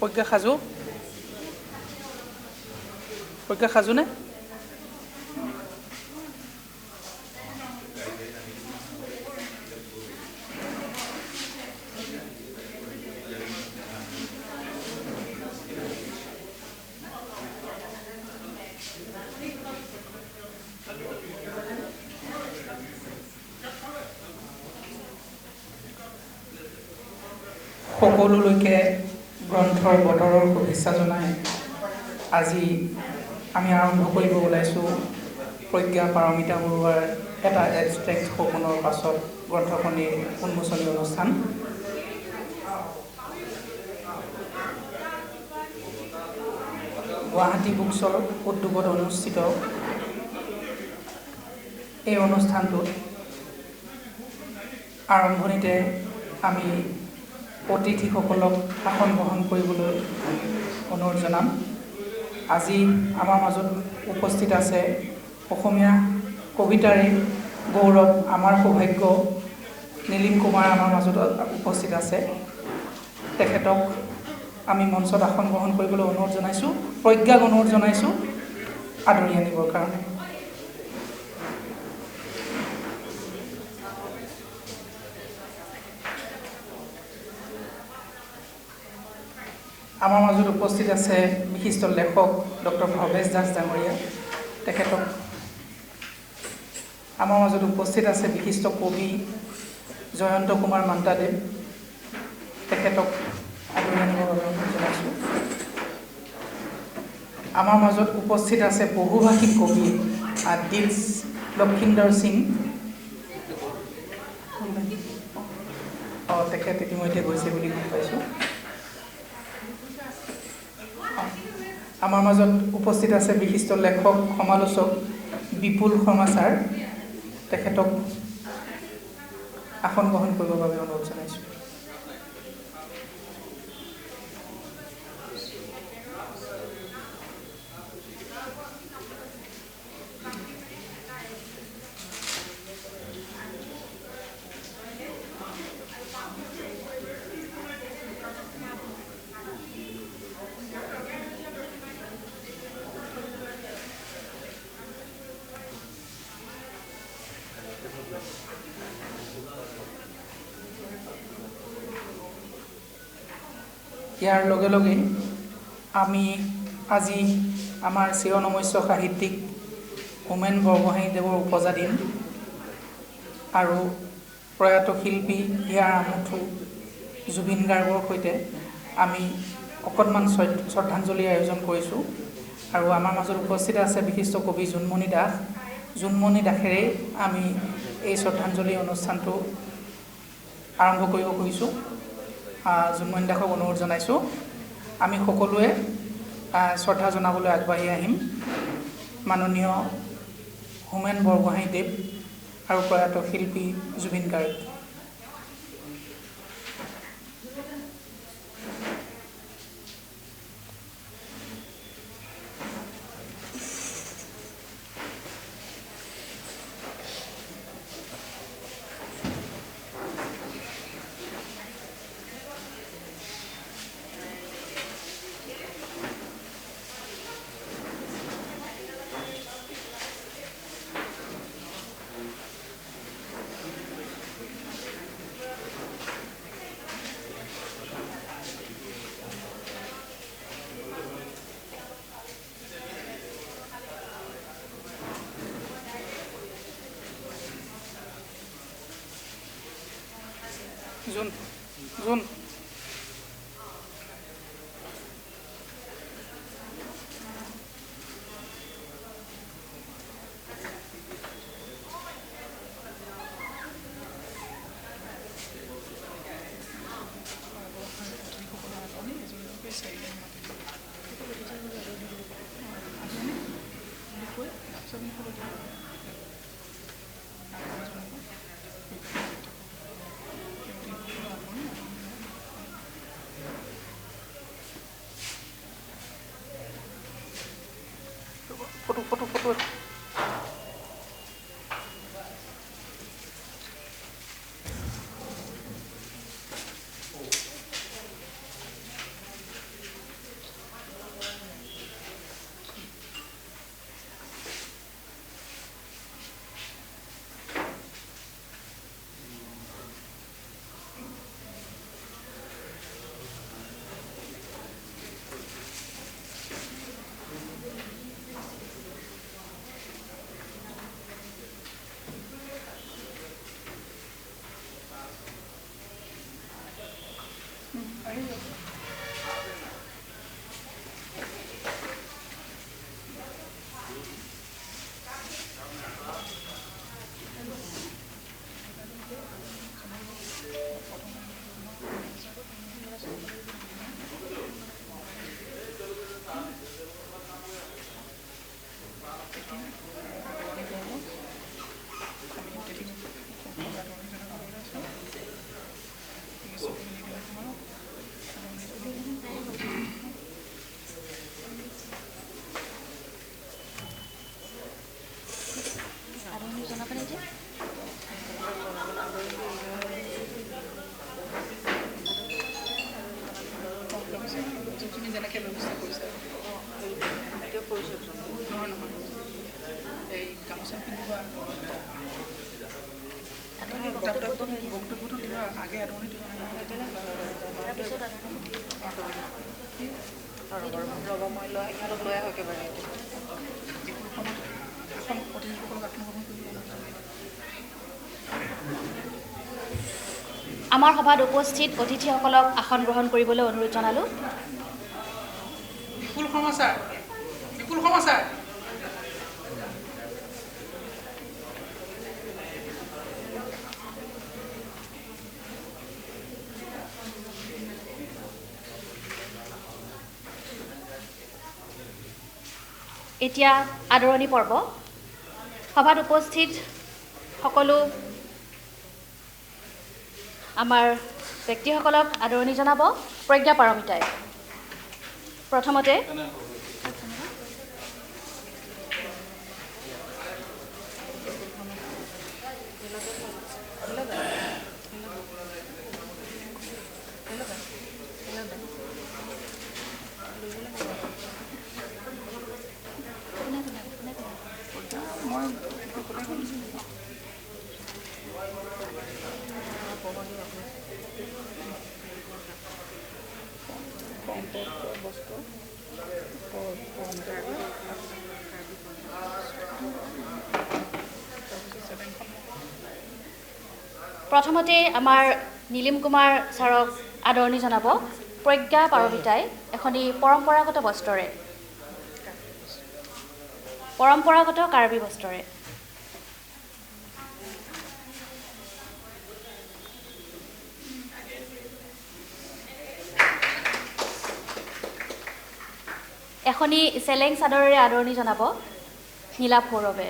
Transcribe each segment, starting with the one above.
প্ৰজ্ঞা সাজু প্ৰজ্ঞা সাজুনে সকলোলৈকে গ্ৰন্থৰ বতৰৰ শুভেচ্ছা জনাই আজি আমি আৰম্ভ কৰিব ওলাইছোঁ প্ৰজ্ঞা পাৰমিতা বৰুৱাৰ এটা এবষ্ট্ৰেক্ট সপোনৰ পাছত গ্ৰন্থখনিৰ উন্মোচনী অনুষ্ঠান। গুৱাহাটী বুকছৰ উদ্যোগত অনুষ্ঠিত এই অনুষ্ঠানটোত আৰম্ভণিতে আমি অতিথিসকলক আসন গ্ৰহণ কৰিবলৈ অনুৰোধ জনাম। আজি আমাৰ মাজত উপস্থিত আছে অসমীয়া কবিতাৰে গৌৰৱ, আমাৰ সৌভাগ্য নীলিম কুমাৰ আমাৰ মাজত উপস্থিত আছে। তেখেতক আমি মঞ্চত আসন গ্ৰহণ কৰিবলৈ অনুৰোধ জনাইছোঁ, প্ৰজ্ঞাক অনুৰোধ জনাইছোঁ আদৰি আনিবৰ কাৰণে। আমাৰ মাজত উপস্থিত আছে বিশিষ্ট লেখক ডক্টৰ ভৱেশ দাস ডাঙৰীয়া, তেখেতক আমাৰ মাজত উপস্থিত আছে বিশিষ্ট কবি জয়ন্ত কুমাৰ মান্তাদেৱ, তেখেতক আদৰি আনিবৰ বাবে অনুৰোধ জনাইছোঁ। আমাৰ মাজত উপস্থিত আছে বহুভাষিক কবি দিল লক্ষিন্দৰ সিং, তেখেত ইতিমধ্যে গৈছে বুলি গম পাইছোঁ। আমাৰ মাজত উপস্থিত আছে বিশিষ্ট লেখক সমালোচক বিপুল শৰ্মা ছাৰ, তেখেতক আসন গ্ৰহণ কৰিবৰ বাবে অনুৰোধ জনাইছোঁ। ইয়াৰ লগে লগে আমি আজি আমাৰ চিৰনমস্য সাহিত্যিক হোমেন বৰগোহাঞিদেৱৰ উপজা দিন আৰু প্ৰয়াত শিল্পী হিয়াৰ আমঠু জুবিন গাৰ্গৰ সৈতে আমি অকণমান শ্ৰদ্ধাঞ্জলিৰ আয়োজন কৰিছোঁ। আৰু আমাৰ মাজত উপস্থিত আছে বিশিষ্ট কবি জোনমণি দাস। জোনমণি দাসেৰেই আমি এই শ্ৰদ্ধাঞ্জলি অনুষ্ঠানটো আৰম্ভ কৰিব খুজিছোঁ। জোনমণি দাসক অনুৰোধ জনাইছোঁ। আমি সকলোৱে শ্ৰদ্ধা জনাবলৈ আগবাঢ়ি আহিম মাননীয় হোমেন বৰগোহাঞিদেৱ আৰু প্ৰয়াত শিল্পী জুবিন গাৰ্গ। জোন ফটো তুমি যেনেকৈ ব্যৱস্থা কৰিছা নহয় নহয় এই গামোচা পিন্ধিব বক্তব্যটো দিবা আগে আদৰণি দিব ৰ'ব মই সিহঁতক লৈ আহোঁ একেবাৰে এখন প্ৰতিনিধিসকলক আত্মগ্ৰহণ কৰিব আমাৰ সভাত উপস্থিত অতিথিসকলক আসন গ্ৰহণ কৰিবলৈ অনুৰোধ জনালোঁ। বিপুল শৰ্মা ছাৰ এতিয়া আদৰণি পৰ্ব। সভাত উপস্থিত সকলো আমাৰ ব্যক্তিসকলক আদৰণি জনাব প্ৰজ্ঞা পাৰমিতাই। প্ৰথমতে প্ৰথমতে আমাৰ নীলিম কুমাৰ ছাৰক আদৰণি জনাব প্ৰজ্ঞা পাৰমিতাই এখনি পৰম্পৰাগত বস্ত্ৰৰে পৰম্পৰাগত কাৰ্বি বস্ত্ৰৰে এখনি চেলেং চাদৰেৰে আদৰণি জনাব নীলাভ সৌৰভে।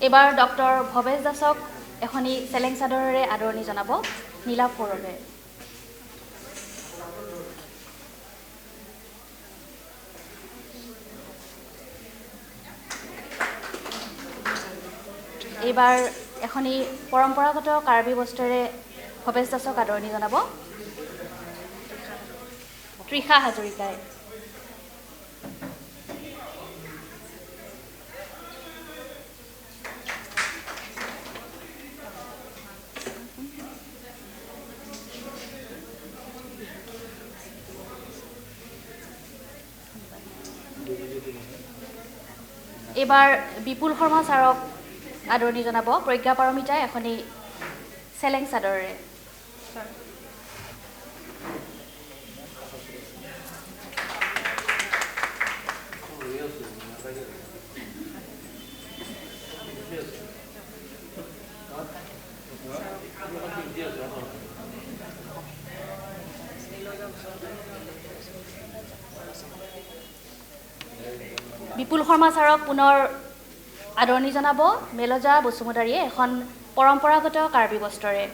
এবাৰ ডক্টৰ ভৱেশ দাসক এখনি চেলেং চাদৰেৰে আদৰণি জনাব নীলাভ সৌৰভে। এইবাৰ এখনি পৰম্পৰাগত কাৰ্বি বস্ত্ৰৰে ভৱেশ দাসক আদৰণি জনাব তৃষা হাজৰিকাই। এইবাৰ বিপুল শৰ্মা ছাৰক আদৰণি জনাব প্ৰজ্ঞা পাৰমিতাই এখনি চেলেং চাদৰেৰে। বিপুল শৰ্মা ছাৰক পুনৰ আদৰণি জনাব মেলজা বসুমতাৰীয়ে এখন পৰম্পৰাগত কাৰ্বি বস্ত্ৰৰে।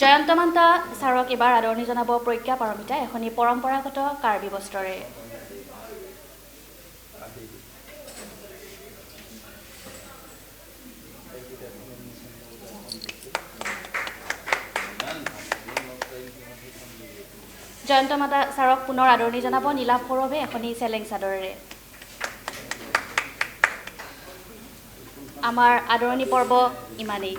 জয়ন্ত মান্তা ছাৰক এবাৰ আদৰণি জনাব প্ৰজ্ঞা পাৰমিতাই এখনি পৰম্পৰাগত কাৰ্বি বস্ত্ৰৰে। জয়ন্ত মাতা ছাৰক পুনৰ আদৰণি জনাব নীলাভ সৌৰভে এখনি চেলেং চাদৰেৰে। আমাৰ আদৰণি পৰ্ব ইমানেই।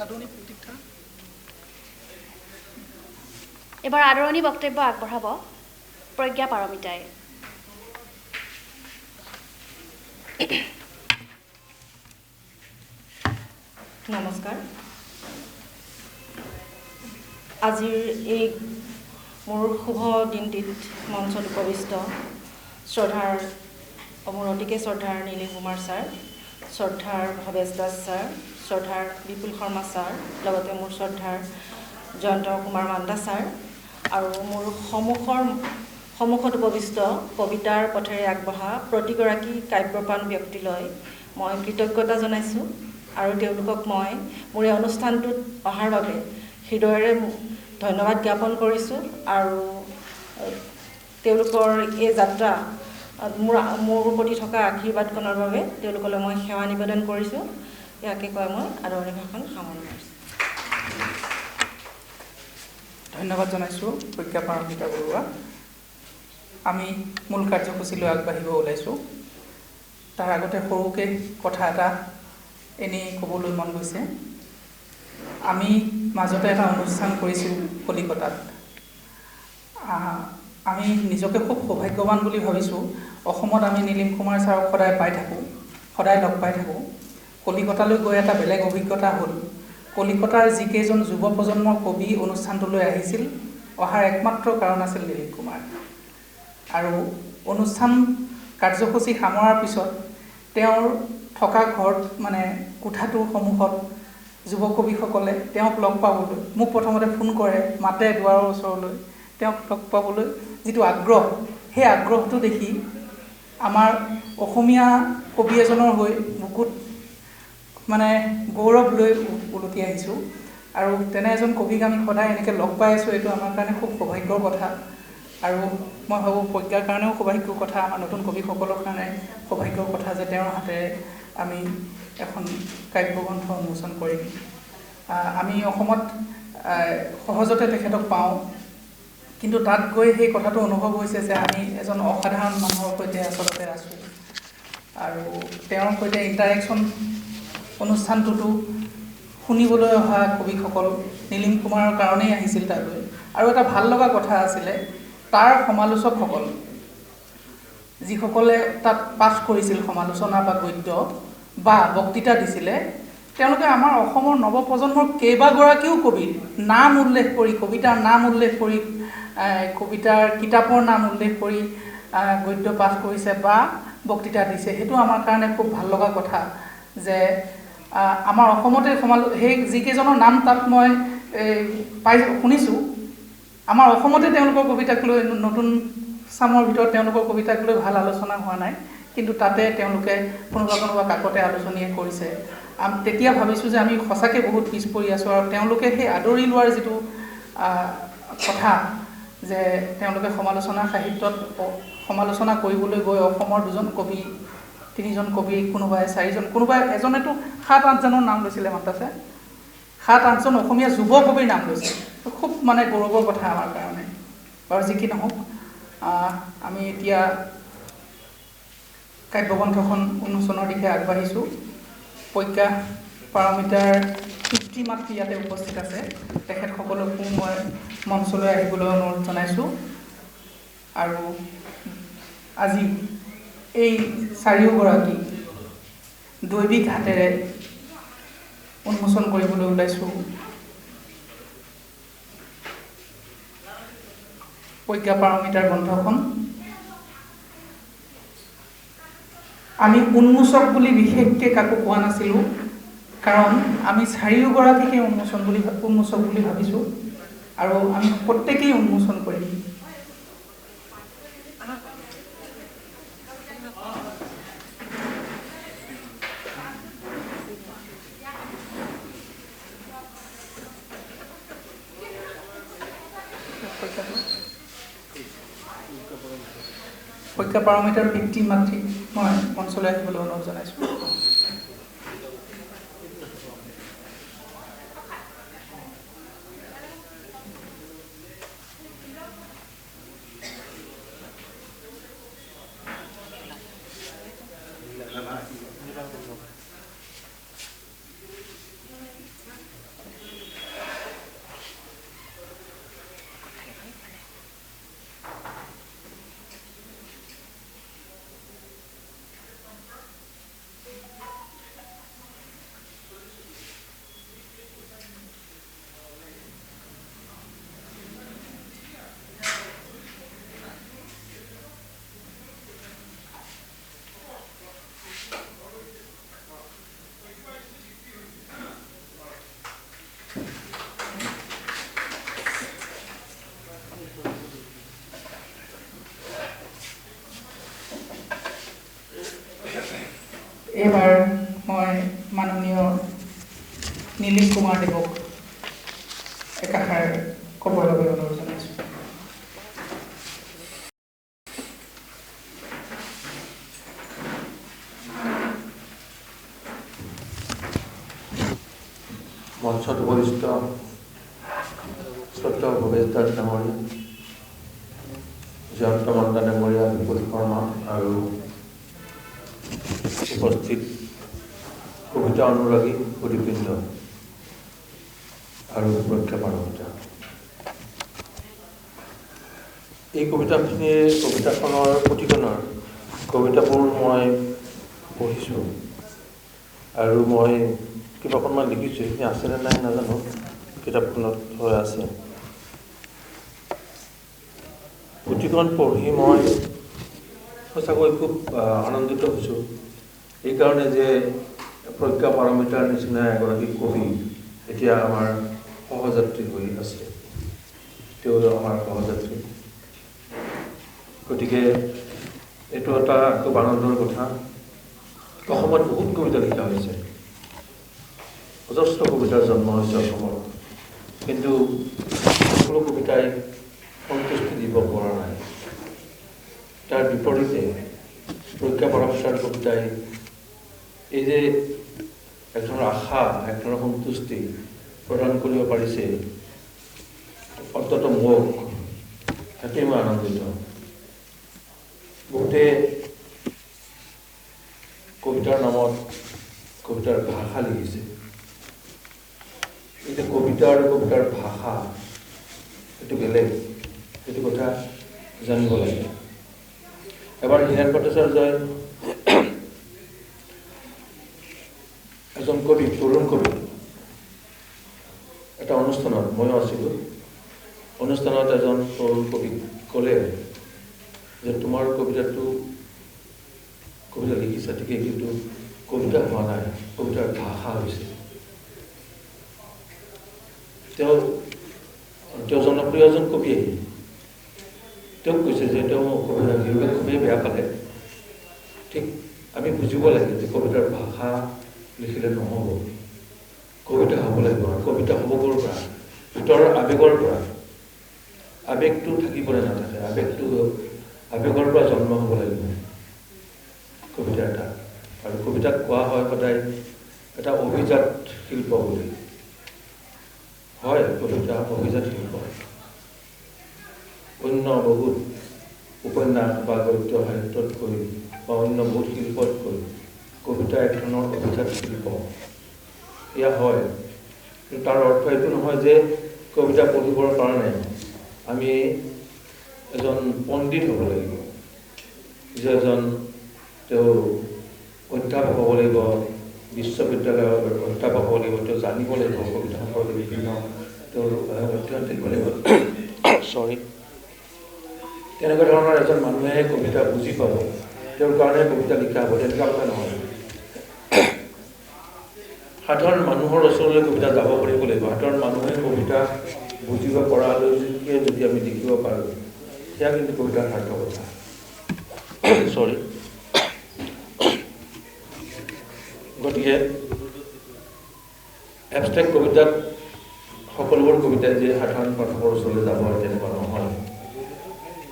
আদৰণি প্ৰতীক্ষা। এবাৰ আদৰণি বক্তব্য আগবঢ়াব প্ৰজ্ঞা পাৰমিতাই। নমস্কাৰ। আজিৰ এই মোৰ শুভ দিনটিত মঞ্চত উপবিষ্ট শ্ৰদ্ধাৰ মোৰ অতিকে শ্ৰদ্ধাৰ নীলিম কুমাৰ ছাৰ, শ্ৰদ্ধাৰ ভৱেশ দাস ছাৰ, শ্ৰদ্ধাৰ বিপুল শৰ্মা ছাৰ, লগতে মোৰ শ্ৰদ্ধাৰ জয়ন্ত কুমাৰ মান্দা ছাৰ আৰু মোৰ সন্মুখত উপবিষ্ট কবিতাৰ পথেৰে আগবঢ়া প্ৰতিগৰাকী কাব্যপ্ৰাণ ব্যক্তিলৈ মই কৃতজ্ঞতা জনাইছোঁ আৰু তেওঁলোকক মই মোৰ এই অনুষ্ঠানটোত অহাৰ বাবে হৃদয়েৰে ধন্যবাদ জ্ঞাপন কৰিছোঁ আৰু তেওঁলোকৰ এই যাত্ৰা মোৰ প্ৰতি থকা আশীৰ্বাদকণৰ বাবে তেওঁলোকলৈ মই সেৱা নিবেদন কৰিছোঁ। ইয়াকে কৈ মই আদৰণি ভাষণ সামৰণি মাৰিছোঁ। ধন্যবাদ জনাইছোঁ প্ৰজ্ঞা পাৰমিতা বৰুৱা। আমি মূল কাৰ্যসূচীলৈ আগবাঢ়িব ওলাইছোঁ। তাৰ আগতে সৰুকৈ কথা এটা এনেই ক'বলৈ মন গৈছে। আমি মাজতে এটা অনুষ্ঠান কৰিছোঁ কলিকতাত। আমি নিজকে খুব সৌভাগ্যৱান বুলি ভাবিছোঁ। অসমত আমি নীলিম কুমাৰ ছাৰক সদায় পাই থাকোঁ, সদায় লগ পাই থাকোঁ। কলিকতালৈ গৈ এটা বেলেগ অভিজ্ঞতা হ'ল। কলিকতাৰ যিকেইজন যুৱ প্ৰজন্মৰ কবি অনুষ্ঠানটোলৈ আহিছিল, অহাৰ একমাত্ৰ কাৰণ আছিল নীলিম কুমাৰ। আৰু অনুষ্ঠান কাৰ্যসূচী সামৰাৰ পিছত তেওঁৰ থকা ঘৰত মানে কোঠাটোৰ সন্মুখত যুৱ কবিসকলে তেওঁক লগ পাবলৈ মোক প্ৰথমতে ফোন কৰে, মাতে দুৱাৰৰ ওচৰলৈ তেওঁক লগ পাবলৈ যিটো আগ্ৰহ, সেই আগ্ৰহটো দেখি আমাৰ অসমীয়া কবি এজনৰ হৈ বুকুত মানে গৌৰৱ লৈ উলটি আহিছোঁ। আৰু তেনে এজন কবিক আমি সদায় এনেকৈ লগ পাই আছোঁ, এইটো আমাৰ কাৰণে খুব সৌভাগ্যৰ কথা। আৰু মই ভাবোঁ প্ৰজ্ঞাৰ কাৰণেও সৌভাগ্যৰ কথা, আমাৰ নতুন কবিসকলৰ কাৰণে সৌভাগ্যৰ কথা যে তেওঁৰ হাতেৰে আমি এখন কাব্যগ্ৰন্থ উন্মোচন কৰিম। আমি অসমত সহজতে তেখেতক পাওঁ, কিন্তু তাত গৈ সেই কথাটো অনুভৱ হৈছে যে আমি এজন অসাধাৰণ মানুহৰ সৈতে আচলতে আছোঁ। আৰু তেওঁৰ সৈতে ইণ্টাৰেকশ্যন অনুষ্ঠানটোতো শুনিবলৈ অহা কবিসকল নীলিম কুমাৰৰ কাৰণেই আহিছিল তালৈ। আৰু এটা ভাল লগা কথা আছিলে, তাৰ সমালোচকসকল যিসকলে তাত পাঠ কৰিছিল, সমালোচনা বা গদ্য বা বক্তৃতা দিছিলে, তেওঁলোকে আমাৰ অসমৰ নৱপ্ৰজন্মৰ কেইবাগৰাকীও কবিৰ নাম উল্লেখ কৰি, কবিতাৰ নাম উল্লেখ কৰি, কবিতাৰ কিতাপৰ নাম উল্লেখ কৰি গদ্য পাঠ কৰিছে বা বক্তৃতা দিছে। সেইটো আমাৰ কাৰণে খুব ভাল লগা কথা যে আমাৰ অসমতে সেই যিকেইজনৰ নাম তাত মই শুনিছোঁ, আমাৰ অসমতে তেওঁলোকৰ কবিতাক লৈ নতুন চামৰ ভিতৰত তেওঁলোকৰ কবিতাক লৈ ভাল আলোচনা হোৱা নাই, কিন্তু তাতে তেওঁলোকে কোনোবা কাকতে আলোচনীয়ে কৰিছে। তেতিয়া ভাবিছোঁ যে আমি সঁচাকৈ বহুত পিছ পৰি আছোঁ। আৰু তেওঁলোকে সেই আদৰি লোৱাৰ যিটো কথা যে তেওঁলোকে সমালোচনা সাহিত্যত সমালোচনা কৰিবলৈ গৈ অসমৰ 2জন কবি, 3জন কবি, কোনোবাই 4জন, কোনোবাই এজনেতো 7-8জনৰ নাম লৈছিলে, মাত্ৰাছে 7-8জন অসমীয়া যুৱ কবিৰ নাম লৈছে। খুব মানে গৌৰৱৰ কথা আমাৰ কাৰণে। বাৰু যি কি নহওক, আমি এতিয়া কাব্যগ্ৰন্থখন উন্মোচনৰ দিশে আগবাঢ়িছোঁ। প্ৰজ্ঞা পাৰমিতাৰ পিতৃ মাতৃ ইয়াতে উপস্থিত আছে। তেখেতসকলকো মই মঞ্চলৈ আহিবলৈ অনুৰোধ জনাইছোঁ। আৰু আজি এই 4গৰাকী দৈবিক হাতেৰে উন্মোচন কৰিবলৈ ওলাইছোঁ প্ৰজ্ঞা পাৰমিতাৰ গ্ৰন্থখন। আমি উন্মোচক বুলি বিশেষকৈ কাকো কোৱা নাছিলোঁ, কাৰণ আমি 4গৰাকীকে উন্মোচক বুলি ভাবিছোঁ আৰু আমি প্ৰত্যেকেই উন্মোচন কৰিম। প্ৰজ্ঞা পাৰমিতাৰ পিতৃ মাতৃ মই মঞ্চলৈ আহিবলৈ অনুৰোধ জনাইছোঁ। এইবাৰ মই মাননীয় নীলিম কুমাৰ দেৱক একাষাৰ ক'বৰ বাবে অনুৰোধ জনাইছোঁ। মঞ্চত উপস্থিত শ্ৰদ্ধেয় ভৱেশ দাস ডাঙৰীয়া, জয়ন্ত মণ্ডা ডাঙৰীয়া, বিপুল শৰ্মা আৰু উপস্থিত কবিতা অনুৰাগী সুধীবৃন্দ আৰু সুৰক্ষা পাৰমিতা, এই কবিতাখনৰ পুথিখনৰ কবিতাবোৰ মই পঢ়িছোঁ আৰু মই কিবা অকণমান লিখিছোঁ, সেইখিনি আছেনে নাই নাজানো, কিতাপখনত হৈ আছে। পুথিখন পঢ়ি মই সঁচাকৈ খুব আনন্দিত হৈছোঁ, এইকাৰণে যে প্ৰজ্ঞা পাৰমিতাৰ নিচিনা এগৰাকী কবি এতিয়া আমাৰ সহযাত্ৰী হৈ আছে, তেওঁ আমাৰ সহযাত্ৰী। গতিকে এইটো এটা খুব আনন্দৰ কথা। অসমত বহুত কবিতা লিখা হৈছে, অজস্ৰ কবিতাৰ জন্ম হৈছে অসমত, কিন্তু সকলো কবিতাই সন্তুষ্টি দিব পৰা নাই। তাৰ বিপৰীতে প্ৰজ্ঞা পাৰমিতাৰ কবিতাই এই যে এক ধৰণৰ আশা, এক ধৰণৰ সন্তুষ্টি প্ৰদান কৰিব পাৰিছে, অন্তত মোক, তাতেই মই আনন্দিত। বহুতে কবিতাৰ নামত কবিতাৰ ভাষা লিখিছে, এতিয়া কবিতা আৰু কবিতাৰ ভাষা সেইটো বেলেগ, সেইটো কথা জানিব লাগে। এবাৰ হীৰেণ ভট্টাচাৰ্যই এজন কবি, তৰুণ কবি, এটা অনুষ্ঠানত ময়ো আছিলোঁ, অনুষ্ঠানত এজন তৰুণ কবিক ক'লে যে তোমাৰ কবিতা লিখিছা ঠিকেই, কিন্তু কবিতা হোৱা নাই, কবিতাৰ ভাষা হৈছে। তেওঁ জনপ্ৰিয় এজন কবি, তেওঁক কৈছে যে তেওঁ কবিতা লিখিবলৈ খুবেই বেয়া পালে। ঠিক আমি বুজিব লাগে যে কবিতাৰ ভাষা লিখিলে নহ'ব, কবিতা হ'ব লাগিব। আৰু কবিতা হ'ব ক'ৰ পৰা? ভিতৰৰ আৱেগৰ পৰা। আৱেগটো থাকিবলৈ নাথাকে, আৱেগৰ পৰা জন্ম হ'ব লাগিব কবিতা এটা। আৰু কবিতাক কোৱা হয় সদায় এটা অভিজাত শিল্প বুলি। হয়, কবিতা অভিজাত শিল্প। অন্য বহুত উপন্যাস বা গদ্য সাহিত্যতকৈ বা অন্য বহুত শিল্পতকৈ কবিতা এক ধৰণৰ অভিজাত শিল্প, এয়া হয়। কিন্তু তাৰ অৰ্থ এইটো নহয় যে কবিতা পঢ়িবৰ কাৰণে আমি এজন পণ্ডিত হ'ব লাগিব, যে এজন তেওঁ অধ্যাপক হ'ব লাগিব, বিশ্ববিদ্যালয়ৰ অধ্যাপক হ'ব লাগিব, তেওঁ জানিব লাগিব কবিতা সম্পৰ্কে বিভিন্ন তেওঁৰ অধ্যয়ন থাকিব লাগিব। তেনেকুৱা ধৰণৰ এজন মানুহে কবিতা বুজি পাব, তেওঁৰ কাৰণে কবিতা লিখা হ'ব, তেনেকুৱা কথা নহয়। সাধাৰণ মানুহৰ ওচৰলৈ কবিতা যাব পাৰিব লাগিব। সাধাৰণ মানুহে কবিতা বুজিব পৰালৈকে যদি আমি লিখিব পাৰোঁ, সেয়া কিন্তু কবিতাৰ সাৰ্থকতা। গতিকে এবষ্ট্ৰেক্ট কবিতাত সকলোবোৰ কবিতাই যে সাধাৰণ পাঠকৰ ওচৰলৈ যাব আৰু তেনেকুৱা নহয়।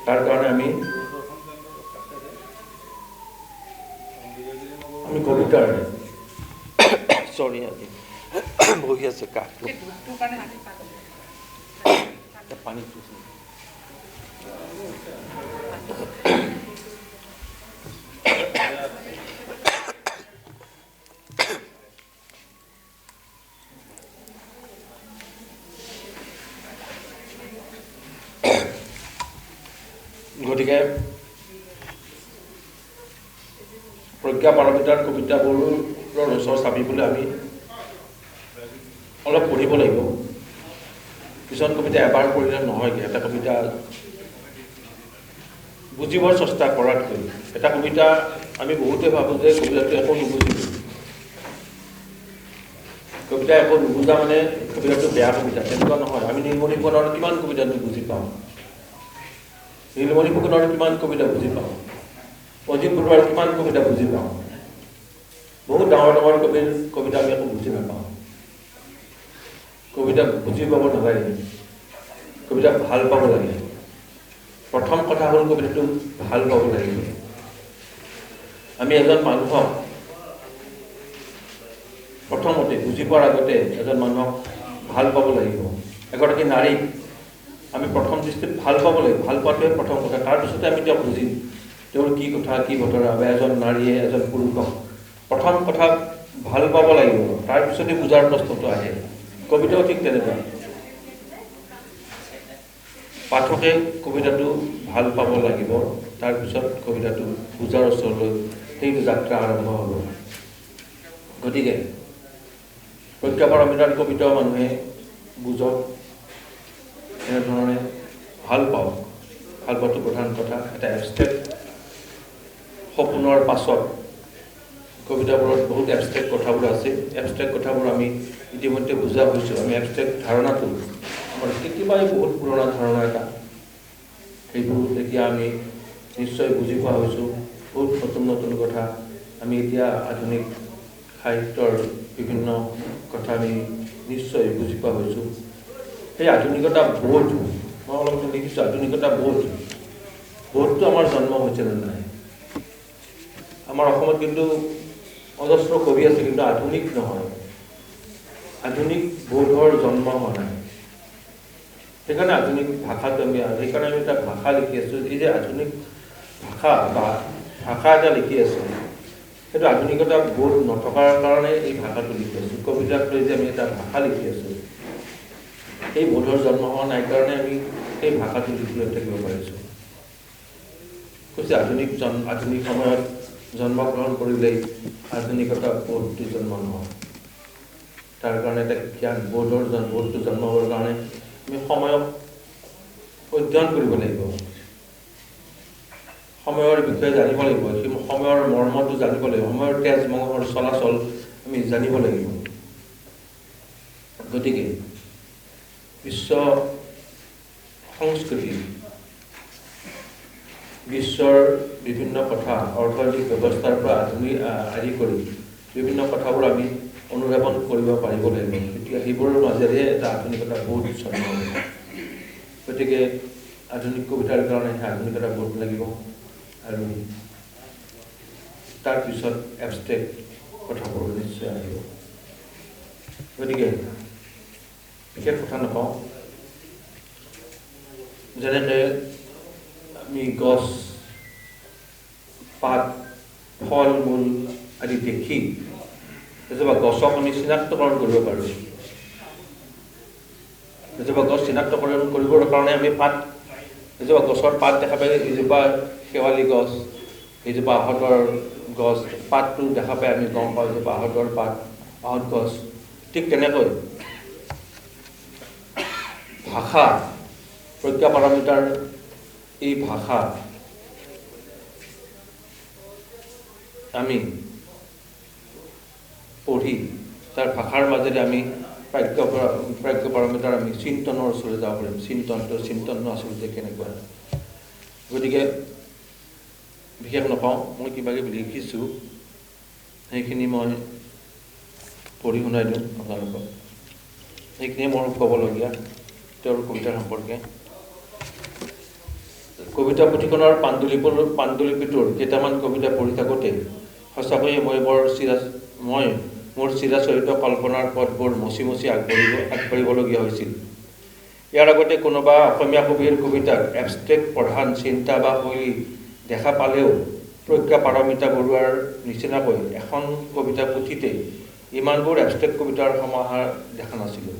তাৰ কাৰণে আমি কবিতাৰ আজি বহি আছে কাঠটো পানী গতিকে প্ৰজ্ঞা পাৰমিতাৰ কবিতাবোৰৰ ওচৰ চাপিবলৈ আমি অলপ পঢ়িব লাগিব। কিছুমান কবিতা এবাৰ পঢ়িলে নহয়গৈ। এটা কবিতা বুজিবৰ চেষ্টা কৰাতকৈ, এটা কবিতা আমি বহুতে ভাবোঁ যে কবিতাটো একো নুবুজিলোঁ, কবিতা একো নুবুজা মানে কবিতাটো বেয়া কবিতা, তেনেকুৱা নহয়। আমি নীলমণি ফুকনৰ কিমান কবিতাটো বুজি পাওঁ, নীলমণি ফুকনৰ কিমান কবিতা বুজি পাওঁ, অজিত বৰুৱাৰ কিমান কবিতা বুজি পাওঁ। বহুত ডাঙৰ ডাঙৰ কবিৰ কবিতা আমি একো বুজি নাপাওঁ। কবিতা বুজি পাব নালাগে, কবিতা ভাল পাব লাগে। প্ৰথম কথা হ'ল কবিতাটো ভাল পাব লাগিব। আমি এজন মানুহক প্ৰথমতে বুজি পোৱাৰ আগতে এজন মানুহক ভাল পাব লাগিব। এগৰাকী নাৰীক আমি প্ৰথম দৃষ্টিত ভাল পাব লাগিব। ভাল পোৱাটোৱে প্ৰথম কথা। তাৰপিছতে আমি তেওঁক বুজিম তেওঁৰ কি কথা কি বতৰা, বা এজন নাৰীয়ে এজন পুৰুষক প্ৰথম কথা ভাল পাব লাগিব, তাৰপিছতে বুজাৰ প্ৰশ্নটো আহে। কবিতাও ঠিক তেনেকুৱা। পাঠকে কবিতাটো ভাল পাব লাগিব, তাৰপিছত কবিতাটো বুজাৰ ওচৰলৈ সেইটো যাত্ৰা আৰম্ভ হ'ব। গতিকে প্ৰজ্ঞাপাৰমিতাৰ কবিতাও মানুহে বুজক, এনেধৰণে ভাল পাওক। ভাল পোৱাটো প্ৰধান কথা। এটা এবষ্ট্ৰেক্ট সপোনৰ পাছত কবিতাবোৰত বহুত এবষ্ট্ৰেক্ট কথাবোৰ আছে। এবষ্ট্ৰেক্ট কথাবোৰ আমি ইতিমধ্যে বুজা হৈছোঁ। আমি এবষ্ট্ৰেক্ট ধাৰণাটো আমাৰ কেতিয়াবাই বহুত পুৰণা ধাৰণা এটা, সেইবোৰ এতিয়া আমি নিশ্চয় বুজি পোৱা হৈছোঁ। বহুত নতুন নতুন কথা আমি এতিয়া আধুনিক সাহিত্যৰ বিভিন্ন কথা আমি নিশ্চয় বুজি পোৱা হৈছোঁ। সেই আধুনিকতা বোধ, মই অলপ দেখিছোঁ আধুনিকতা বোধটো আমাৰ জন্ম হৈছে নে নাই? আমাৰ অসমত কিন্তু অজস্ৰ কবি আছে, কিন্তু আধুনিক নহয়। আধুনিক বোধৰ জন্ম হোৱা নাই। সেইকাৰণে আধুনিক ভাষাটো সেইকাৰণে আমি এটা ভাষা লিখি আছোঁ। এই যে আধুনিক ভাষা বা ভাষা এটা লিখি আছোঁ, সেইটো আধুনিকতা বোধ নথকাৰ কাৰণে এই ভাষাটো লিখি আছোঁ। কবিতাক লৈ যে আমি এটা ভাষা লিখি আছোঁ, সেই বোধৰ জন্ম হোৱা নাই কাৰণে আমি সেই ভাষাটো লিখি লৈ থাকিব পাৰিছোঁ। কৈছে আধুনিক সময়ত জন্মগ্ৰহণ কৰিলেই আধুনিকতা বোধটো জন্ম নহয়। তাৰ কাৰণে এটা জ্ঞান বোধটো জন্ম হোৱাৰ কাৰণে আমি সময়ক অধ্যয়ন কৰিব লাগিব, সময়ৰ বিষয়ে জানিব লাগিব, সেই সময়ৰ মৰ্মটো জানিব লাগিব, সময়ৰ তেজ মঙহৰ চলাচল আমি জানিব লাগিব। গতিকে বিশ্ব সংস্কৃতি, বিশ্বৰ বিভিন্ন কথা, অৰ্থনৈতিক ব্যৱস্থাৰ পৰা আদি কৰি বিভিন্ন কথাবোৰ আমি অনুধাৱন কৰিব পাৰিব লাগিব। তেতিয়া সেইবোৰৰ মাজেৰে এটা আধুনিকতা বোধ জন্ম হ'ব। গতিকে আধুনিক কবিতাৰ কাৰণে সেই আধুনিকতা বোধ লাগিব, আৰু তাৰপিছত এবষ্ট্ৰেক্ট কথাবোৰ নিশ্চয় আহিব। গতিকে বিশেষ কথা নকওঁ, যেনেকৈ আমি গছ পাত ফল মূল আদি দেখি এজোপা গছক আমি চিনাক্তকৰণ কৰিব পাৰোঁ। এজোপা গছ চিনাক্তকৰণ কৰিবৰ কাৰণে আমি এজোপা গছৰ পাত দেখা পাই, এইজোপা শেৱালি গছ, এইজোপা আহঁতৰ গছ, পাতটো দেখা পাই আমি গম পাওঁ এজোপা আহঁতৰ পাত, আহঁত গছ। ঠিক তেনেকৈ ভাষা, প্ৰজ্ঞাপাৰমিতাৰ এই ভাষা আমি পঢ়ি তাৰ ভাষাৰ মাজেৰে আমি প্ৰাজ্ঞাপাৰমিতাৰ আমি চিন্তনৰ ওচৰলৈ যাব পাৰিম। চিন্তনটো আচলতে কেনেকুৱা। গতিকে বিশেষ নকওঁ, মই কিবা কিবি লিখিছোঁ, সেইখিনি মই পঢ়ি শুনাই দিওঁ আপোনালোকক। সেইখিনিয়ে মোৰ ক'বলগীয়া তেওঁৰ কবিতাৰ সম্পৰ্কে। কবিতা পুথিখনৰ পাণ্ডুলিপিটোৰ কেইটামান কবিতা পঢ়ি থাকোঁতে সঁচাকৈয়ে মোৰ চিৰাচৰিত কল্পনাৰ পথবোৰ মচি আগবাঢ়িবলগীয়া হৈছিল। ইয়াৰ আগতে কোনোবা অসমীয়া কবিৰ কবিতাত এবষ্ট্ৰেক্ট প্ৰধান চিন্তা বা শৈলী দেখা পালেও প্ৰজ্ঞাপাৰমিতা বৰুৱাৰ নিচিনাকৈ এখন কবিতা পুথিতে ইমানবোৰ এবষ্ট্ৰেক্ট কবিতাৰ সমাহাৰ দেখা নাছিলোঁ।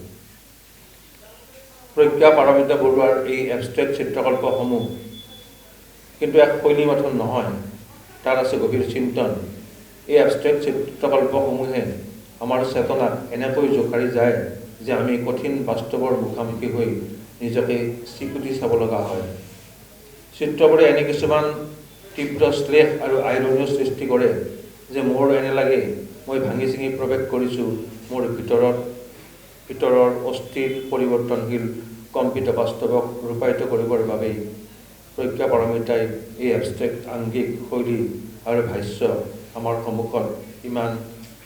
প্ৰজ্ঞাপাৰমিতা বৰুৱাৰ এই এবষ্ট্ৰেক্ট চিত্ৰকল্পসমূহ কিন্তু এক শৈলী মাথোন নহয়, তাত আছে গভীৰ চিন্তন। এই এবষ্ট্ৰেক্ট চিত্ৰকল্পসমূহে আমাৰ চেতনাক এনেকৈ জোকাৰি যায় যে আমি কঠিন বাস্তৱৰ মুখামুখি হৈ নিজকে চিকুটি চাব লগা হয়। চিত্ৰবোৰে এনে কিছুমান তীব্ৰ শ্লেষ আৰু আইৰণীয় সৃষ্টি কৰে যে মোৰ এনে লাগে মই ভাঙি চিঙি প্ৰৱেশ কৰিছোঁ মোৰ ভিতৰৰ অস্থিৰ পৰিৱৰ্তনশীল কম্পিত বাস্তৱক ৰূপায়িত কৰিবৰ বাবেই প্ৰজ্ঞাপাৰমিতাই এই এবষ্ট্ৰেক্ট আংগিক শৈলী আৰু ভাষ্য আমাৰ সন্মুখত ইমান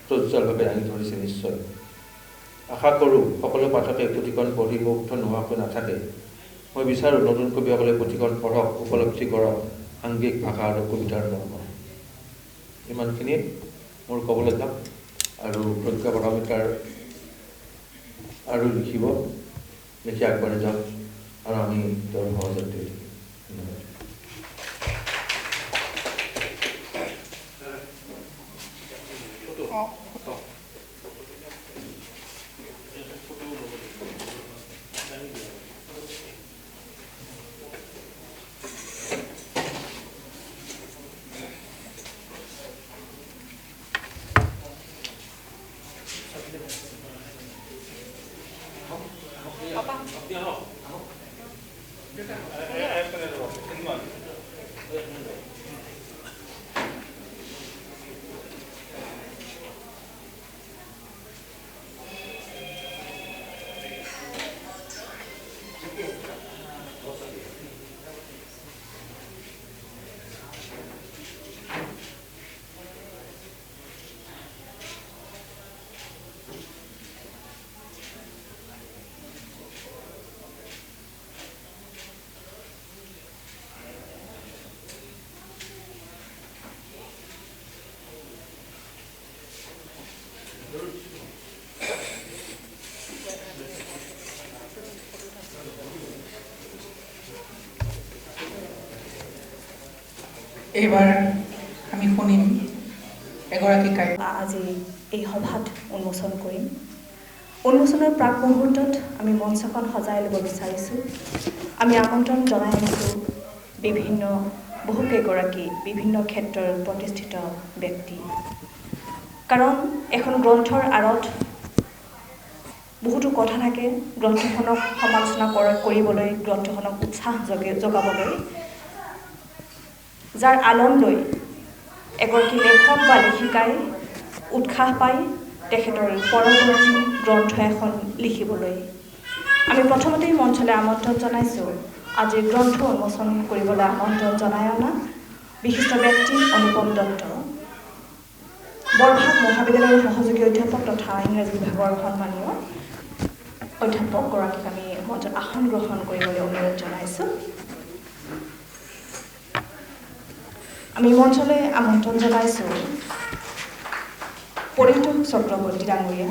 প্ৰজ্জ্বলভাৱে দাঙি ধৰিছে নিশ্চয়। আশা কৰোঁ সকলো পাঠকে পুথিখন পঢ়ি মুগ্ধ নোহোৱাকৈ নাথাকে। মই বিচাৰোঁ নতুন কবিসকলে পুথিখন পঢ়ক, উপলব্ধি কৰক সাংঘিক ভাষা আৰু কবিতাৰ মৰ্ম। ইমানখিনিয়ে মোৰ ক'বলৈ যাম। আৰু প্ৰজ্ঞা পাৰমিতাৰ আৰু লিখি আগবাঢ়ি যাওক আৰু আমি তেওঁৰ সহযাত্ৰী হৈ থাকিম। ধন্যবাদ। এইবাৰ আমি শুনিম এগৰাকী কাব্য। আজি এই সভাত উন্মোচন কৰিম। উন্মোচনৰ প্ৰাক মুহূৰ্তত আমি মঞ্চখন সজাই ল'ব বিচাৰিছোঁ। আমি আমন্ত্ৰণ জনাই আনিছোঁ বহুকেইগৰাকী বিভিন্ন ক্ষেত্ৰৰ প্ৰতিষ্ঠিত ব্যক্তি। কাৰণ এখন গ্ৰন্থৰ আঁৰত বহুতো কথা থাকে। গ্ৰন্থখনক সমালোচনা কৰিবলৈ, গ্ৰন্থখনক উৎসাহ যোগাবলৈ, যাৰ আলম লৈ এগৰাকী লেখক বা লেখিকাই উৎসাহ পায় তেখেতৰ পৰৱৰ্তী গ্ৰন্থ এখন লিখিবলৈ। আমি প্ৰথমতেই মঞ্চলৈ আমন্ত্ৰণ জনাইছোঁ আজিৰ গ্ৰন্থ উন্মোচন কৰিবলৈ আমন্ত্ৰণ জনাই অনা বিশিষ্ট ব্যক্তি অনুপম দত্ত, বৰভাগ মহাবিদ্যালয়ৰ সহযোগী অধ্যাপক তথা ইংৰাজী বিভাগৰ সন্মানীয় অধ্যাপকগৰাকীক আমি মঞ্চত আসন গ্ৰহণ কৰিবলৈ অনুৰোধ জনাইছোঁ। আমি মঞ্চলৈ আমন্ত্ৰণ জনাইছোঁ পৰিতোষ চক্ৰৱৰ্তী ডাঙৰীয়া,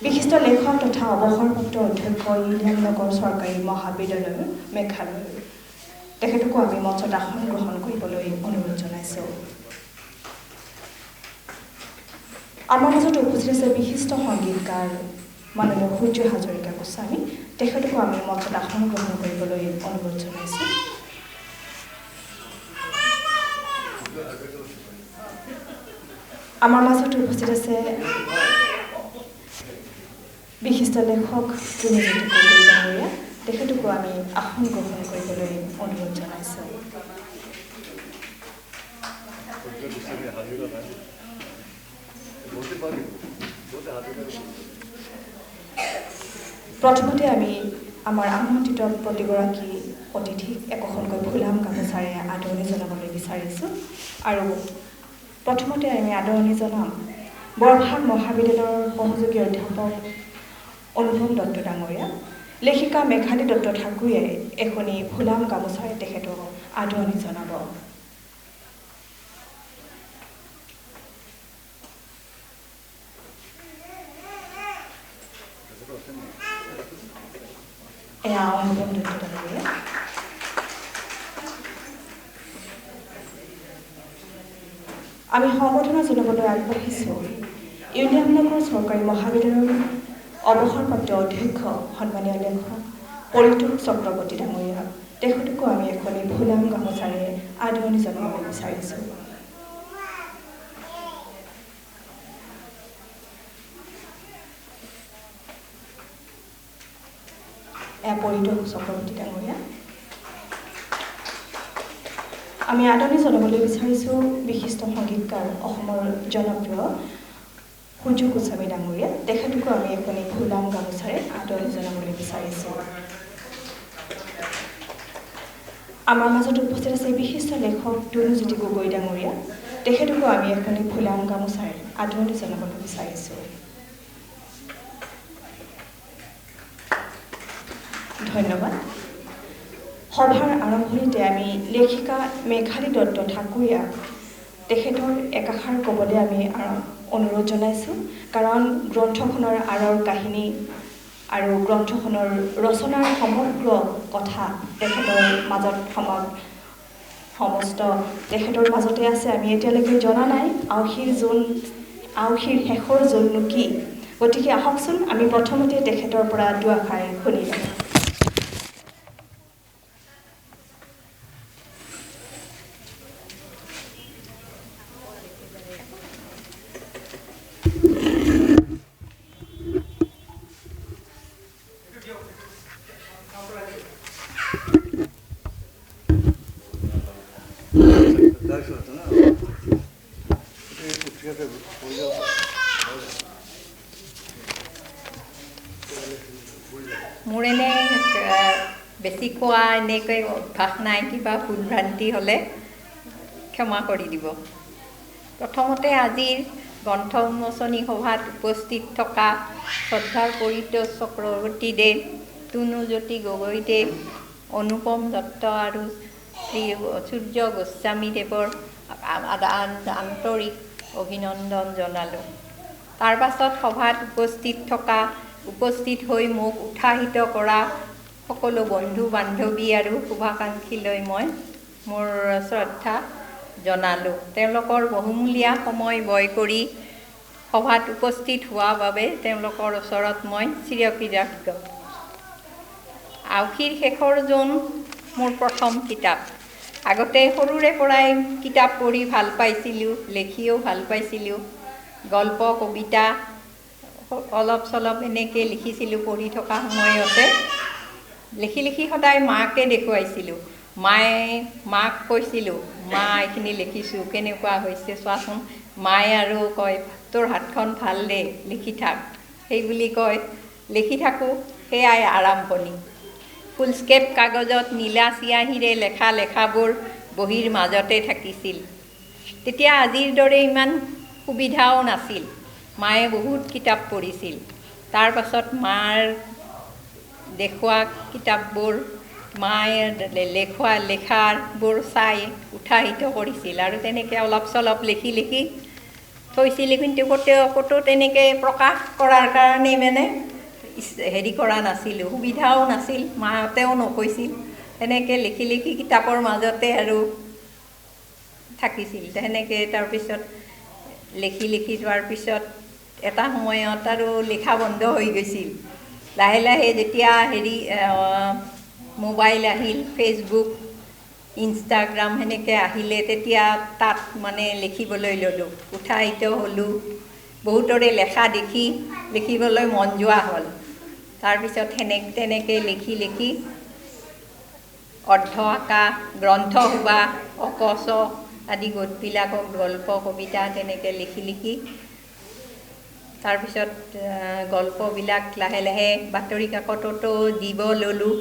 বিশিষ্ট লেখক তথা অৱসৰপ্ৰাপ্ত অধ্যক্ষ ইলিয়ামনগৰ চৰকাৰী মহাবিদ্যালয়ৰ মেঘালয়। তেখেতকো আমি মঞ্চত আসন গ্ৰহণ কৰিবলৈ অনুৰোধ জনাইছোঁ। আমাৰ মাজত উপস্থিত আছে বিশিষ্ট সংগীতকাৰ মাননীয় সূৰ্য হাজৰিকা গোস্বামী। তেখেতকো আমি মঞ্চত আসন গ্ৰহণ কৰিবলৈ অনুৰোধ জনাইছোঁ। আমাৰ মাজত উপস্থিত আছে বিশিষ্ট লেখক গুণজ্যোতি গগৈ ডাঙৰীয়া। তেখেতকো আমি আসন গ্ৰহণ কৰিবলৈ অনুৰোধ জনাইছোঁ। প্ৰথমতে আমি আমাৰ আমন্ত্ৰিত প্ৰতিগৰাকী অতিথিক একোখনকৈ ফুলাম গামোচাৰে আদৰণি জনাবলৈ বিচাৰিছোঁ। আৰু প্ৰথমতে আমি আদৰণি জনাম বৰভাগ মহাবিদ্যালয়ৰ সহযোগী অধ্যাপক অনুপম দত্ত ডাঙৰীয়া। লেখিকা মেঘালী দত্ত ঠাকুৰে এখনি ফুলাম গামোচাৰে তেখেতক আদৰণি জনাব। এয়া অনুপম দত্ত ডাঙৰীয়া। আমি সম্বৰ্ধনা জনাবলৈ আগবাঢ়িছোঁ ইলিয়ামনগৰ চৰকাৰী মহাবিদ্যালয়ৰ অৱসৰপ্ৰাপ্ত অধ্যক্ষ সন্মানীয় লেখক পৰিতোষ চক্ৰৱৰ্তী ডাঙৰীয়া। তেখেতকো আমি এখনি ফুলাম গামোচাৰে আদৰণি জনাবলৈ বিচাৰিছোঁ। এয়া পৰিতোষ চক্ৰৱৰ্তী ডাঙৰীয়া। আমি আদৰণি জনাবলৈ বিচাৰিছোঁ বিশিষ্ট সংগীতকাৰ অসমৰ জনপ্ৰিয় সূৰ্য গোস্বামী ডাঙৰীয়া। তেখেতকো আমি এখনি ফুলাম গামোচাৰে আদৰণি জনাবলৈ বিচাৰিছোঁ। আমাৰ মাজত উপস্থিত আছে বিশিষ্ট লেখক গুণজ্যোতি গগৈ ডাঙৰীয়া। তেখেতকো আমি এখনি ফুলাম গামোচাৰে আদৰণি জনাবলৈ বিচাৰিছোঁ। ধন্যবাদ। সভাৰ আৰম্ভণিতে আমি লেখিকা মেঘালী দত্ত ঠাকুৰীয়াক তেখেতৰ একাষাৰ ক'বলৈ আমি অনুৰোধ জনাইছোঁ, কাৰণ গ্ৰন্থখনৰ আঁৰৰ কাহিনী আৰু গ্ৰন্থখনৰ ৰচনাৰ সমগ্ৰ কথা তেখেতৰ মাজত সমস্ত তেখেতৰ মাজতে আছে। আমি এতিয়ালৈকে জনা নাই আউসীৰ শেষৰ জোননো কি। গতিকে আহকচোন আমি প্ৰথমতে তেখেতৰ পৰা দুআষাৰ শুনি লওঁ। মোৰ এনে বেছি খোৱা এনেকৈ অভ্যাস নাই, কিবা ভুল ভ্ৰান্তি হ'লে ক্ষমা কৰি দিব। প্ৰথমতে আজিৰ গ্ৰন্থ উন্মোচনী সভাত উপস্থিত থকা শ্ৰদ্ধাৰ পৰিতোষ চক্ৰৱৰ্তীদেৱ, তুনুজ্যোতি গগৈদেৱ, অনুপম দত্ত আৰু শ্ৰী সূৰ্য গোস্বামীদেৱৰ আন্তৰিক অভিনন্দন জনালোঁ। তাৰ পাছত সভাত উপস্থিত হৈ মোক উৎসাহিত কৰা সকলো বন্ধু বান্ধৱী আৰু শুভাকাংক্ষীলৈ মই মোৰ শ্ৰদ্ধা জনালোঁ। তেওঁলোকৰ বহুমূলীয়া সময় ব্যয় কৰি সভাত উপস্থিত হোৱা বাবে তেওঁলোকৰ ওচৰত মই চিৰকৃতজ্ঞ। আউসীৰ শেষৰ জোন মোৰ প্ৰথম কিতাপ। আগতে সৰুৰে পৰাই কিতাপ পঢ়ি ভাল পাইছিলোঁ, লিখিও ভাল পাইছিলোঁ। গল্প কবিতা অলপ চলপ এনেকৈ লিখিছিলোঁ। পঢ়ি থকা সময়তে লিখি সদায় মাকে দেখুৱাইছিলোঁ। মাক কৈছিলোঁ, মা এইখিনি লিখিছোঁ, কেনেকুৱা হৈছে চোৱাচোন। মায়ে আৰু কয়, তোৰ হাতখন ভাল দে, লিখি থাক, সেইবুলি কয়। লিখি থাকোঁ, সেয়াই আৰম্ভণি। ফুলস্কেপ কাগজত নীলা চিয়াহীৰে লেখাবোৰ বহীৰ মাজতে থাকিছিল। তেতিয়া আজিৰ দৰে ইমান সুবিধাও নাছিল। মায়ে বহুত কিতাপ পঢ়িছিল। তাৰ পাছত মাৰ দেখুওৱা কিতাপবোৰ, মায়ে লেখাবোৰ চাই উৎসাহিত কৰিছিল আৰু তেনেকৈ অলপ চলপ লিখি থৈছিল। কিন্তু ক'তো তেনেকৈ প্ৰকাশ কৰাৰ কাৰণে কৰা নাছিলোঁ, সুবিধাও নাছিল, মাহঁতেও নকৈছিল। তেনেকৈ লিখি কিতাপৰ মাজতে আৰু থাকিছিল। তেনেকৈ তাৰপিছত লিখি যোৱাৰ পিছত এটা সময়ত আৰু লিখা বন্ধ হৈ গৈছিল। লাহে যেতিয়া মোবাইল আহিল, ফেচবুক, ইনষ্টাগ্ৰাম সেনেকৈ আহিলে, তেতিয়া তাত লিখিবলৈ ল'লোঁ, উৎসাহিত হ'লোঁ। বহুতৰে লেখা দেখি লিখিবলৈ মন যোৱা হ'ল। তাৰপিছত তেনেকৈ লিখি অৰ্ধ আঁকা গ্ৰন্থসভা, অকচ আদি গোটবিলাকক গল্প কবিতা তেনেকৈ লিখি তাৰপিছত গল্পবিলাক লাহে বাতৰি কাকততো দিব ল'লোঁ।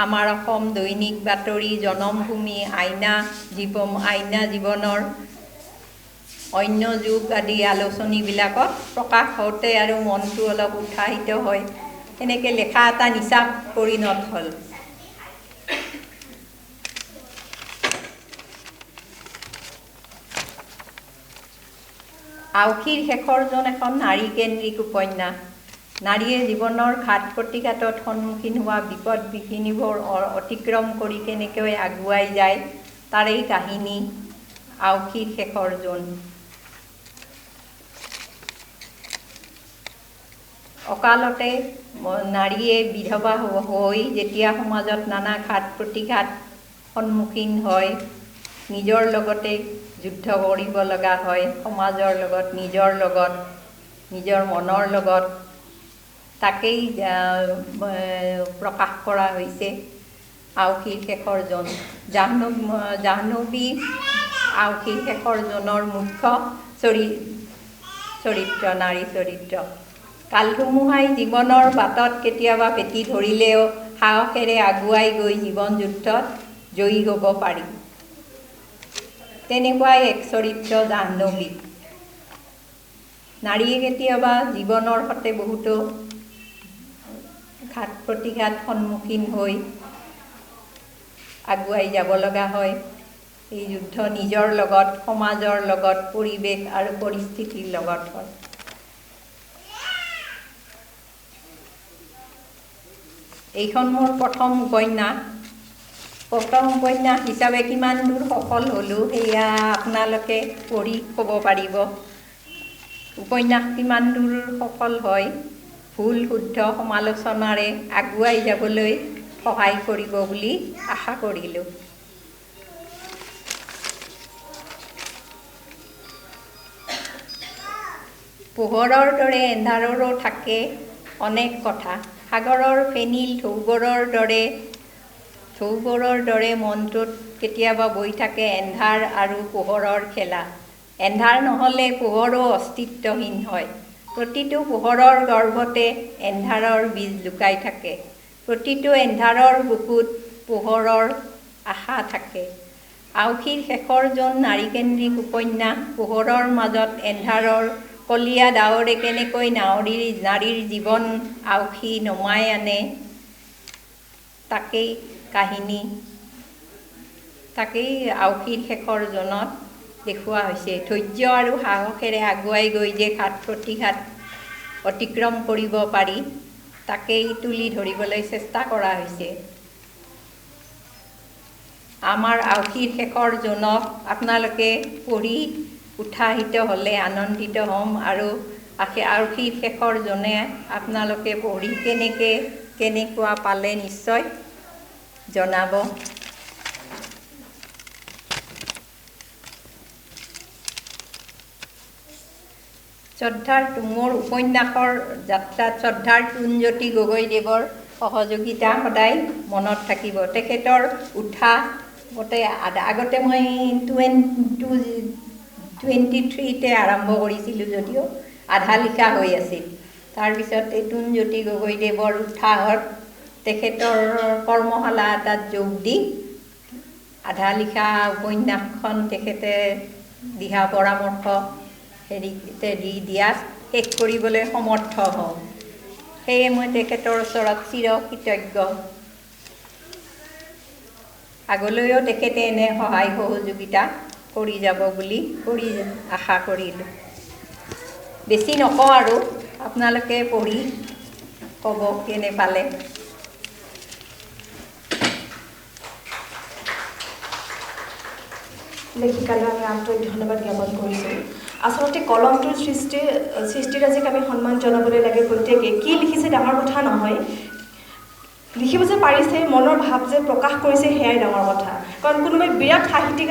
আমাৰ অসম দৈনিক বাতৰি, জনমভূমি, আইনা জীৱনৰ অন্য যুগ আদি আলোচনীবিলাকত প্ৰকাশ হওঁতে আৰু মনটো অলপ উৎসাহিত হয়। এনেকৈ লেখা এটা নিচা পৰিণত হ'ল। আউসীৰ শেষৰ জন এখন নাৰীকেন্দ্ৰিক উপন্যাস। নাৰীয়ে জীৱনৰ ঘাত প্ৰতিঘাতত সন্মুখীন হোৱা বিপদ বিঘিনিবোৰ অতিক্ৰম কৰি কেনেকৈ আগুৱাই যায়, তাৰেই কাহিনী আউসীৰ শেষৰ জন। অকালতে নাৰীয়ে বিধৱা হৈ যেতিয়া সমাজত নানা ঘাত প্ৰতিঘাত সন্মুখীন হয়, নিজৰ লগতে যুদ্ধ কৰিব লগা হয়, সমাজৰ লগত, নিজৰ মনৰ লগত, তাকেই প্ৰকাশ কৰা হৈছে আউসীৰ শেষৰ জন। জাহ্নৱী আউসীৰ শেষৰ জনৰ মুখ্য চৰিত্ৰ, নাৰী চৰিত্ৰ। কালধুমুহাই জীৱনৰ বাটত কেতিয়াবা ভেটি ধৰিলেও সাহসেৰে আগুৱাই গৈ জীৱন যুদ্ধত জয়ী হ'ব পাৰি। তেনেকুৱাই এক চৰিত্ৰ জাহ্নৱী। নাৰীয়ে কেতিয়াবা জীৱনৰ সৈতে বহুতো ঘাত প্ৰতিঘাত সন্মুখীন হৈ আগুৱাই যাব লগা হয়। এই যুদ্ধ নিজৰ লগত, সমাজৰ লগত, পৰিৱেশ আৰু পৰিস্থিতিৰ লগত হয়। এইখন মোৰ প্ৰথম উপন্যাস হিচাপে কিমান দূৰ সফল হ'লোঁ সেয়া আপোনালোকে পঢ়ি ক'ব পাৰিব। উপন্যাস কিমান দূৰ সফল হয় ভুল শুদ্ধ সমালোচনাৰে আগুৱাই যাবলৈ সহায় কৰিব বুলি আশা কৰিলোঁ। পোহৰৰ দৰে এন্ধাৰৰো থাকে অনেক কথা। সাগৰৰ ফেনিল ঢৌবোৰৰ দৰে মনটোত কেতিয়াবা বৈ থাকে এন্ধাৰ আৰু পোহৰৰ খেলা। এন্ধাৰ নহ'লে পোহৰো অস্তিত্বহীন হয়। প্ৰতিটো পোহৰৰ গৰ্ভতে এন্ধাৰৰ বীজ লুকাই থাকে। প্ৰতিটো এন্ধাৰৰ বুকুত পোহৰৰ আশা থাকে। আউসীৰ শেষৰ জন নাৰীকেন্দ্ৰিক উপন্যাস পোহৰৰ মাজত এন্ধাৰৰ কলীয়া ডাৱৰে কেনেকৈ নাৰীৰ জীৱন আউসী নমাই আনে তাকেই আউসীৰ শেষৰ জনত দেখুওৱা হৈছে। ধৈৰ্য আৰু সাহসেৰে আগুৱাই গৈ যে ঘাত প্ৰতিঘাত অতিক্ৰম কৰিব পাৰি তাকেই তুলি ধৰিবলৈ চেষ্টা কৰা হৈছে। আমাৰ আউসীৰ শেষৰ জনক আপোনালোকে পঢ়ি উৎসাহিত হ'লে আনন্দিত হ'ম আৰু আউসীৰ শেষৰ জনে আপোনালোকে পঢ়ি কেনেকুৱা পালে নিশ্চয় জনাব। মোৰ উপন্যাসৰ যাত্ৰাত শ্ৰদ্ধাৰ টুনজ্যোতি গগৈদেৱৰ সহযোগিতা সদায় মনত থাকিব। তেখেতৰ উৎসাহ আগতে মই 23তে আৰম্ভ কৰিছিলোঁ যদিও আধা লিখা হৈ আছিল। তাৰপিছত এই টুনজ্যোতি গগৈদেৱৰ উৎসাহত তেখেতৰ কৰ্মশালা এটাত যোগ দি আধা লিখা উপন্যাসখন তেখেতে দিহা পৰামৰ্শ দি দিয়াত শেষ কৰিবলৈ সমৰ্থ হওঁ। সেয়ে মই তেখেতৰ ওচৰত চিৰকৃতজ্ঞ। আগলৈও তেখেতে এনে সহায় সহযোগিতা কৰি যাব বুলি আশা কৰিলোঁ। বেছি নকওঁ আৰু আপোনালোকে পঢ়ি ক'ব কেনে পালে। লেখিকালৈ আমি আন্তৰিক ধন্যবাদ জ্ঞাপন কৰিছোঁ। আচলতে কলমটোৰ সৃষ্টিৰাজিক আমি সন্মান জনাবলৈ লাগে প্ৰত্যেকে। কি লিখিছে ডাঙৰ কথা নহয়, লিখিব যে পাৰিছে, মনৰ ভাৱ যে প্ৰকাশ কৰিছে সেয়াই ডাঙৰ কথা। কাৰণ কোনোবাই বিৰাট সাহিত্যিক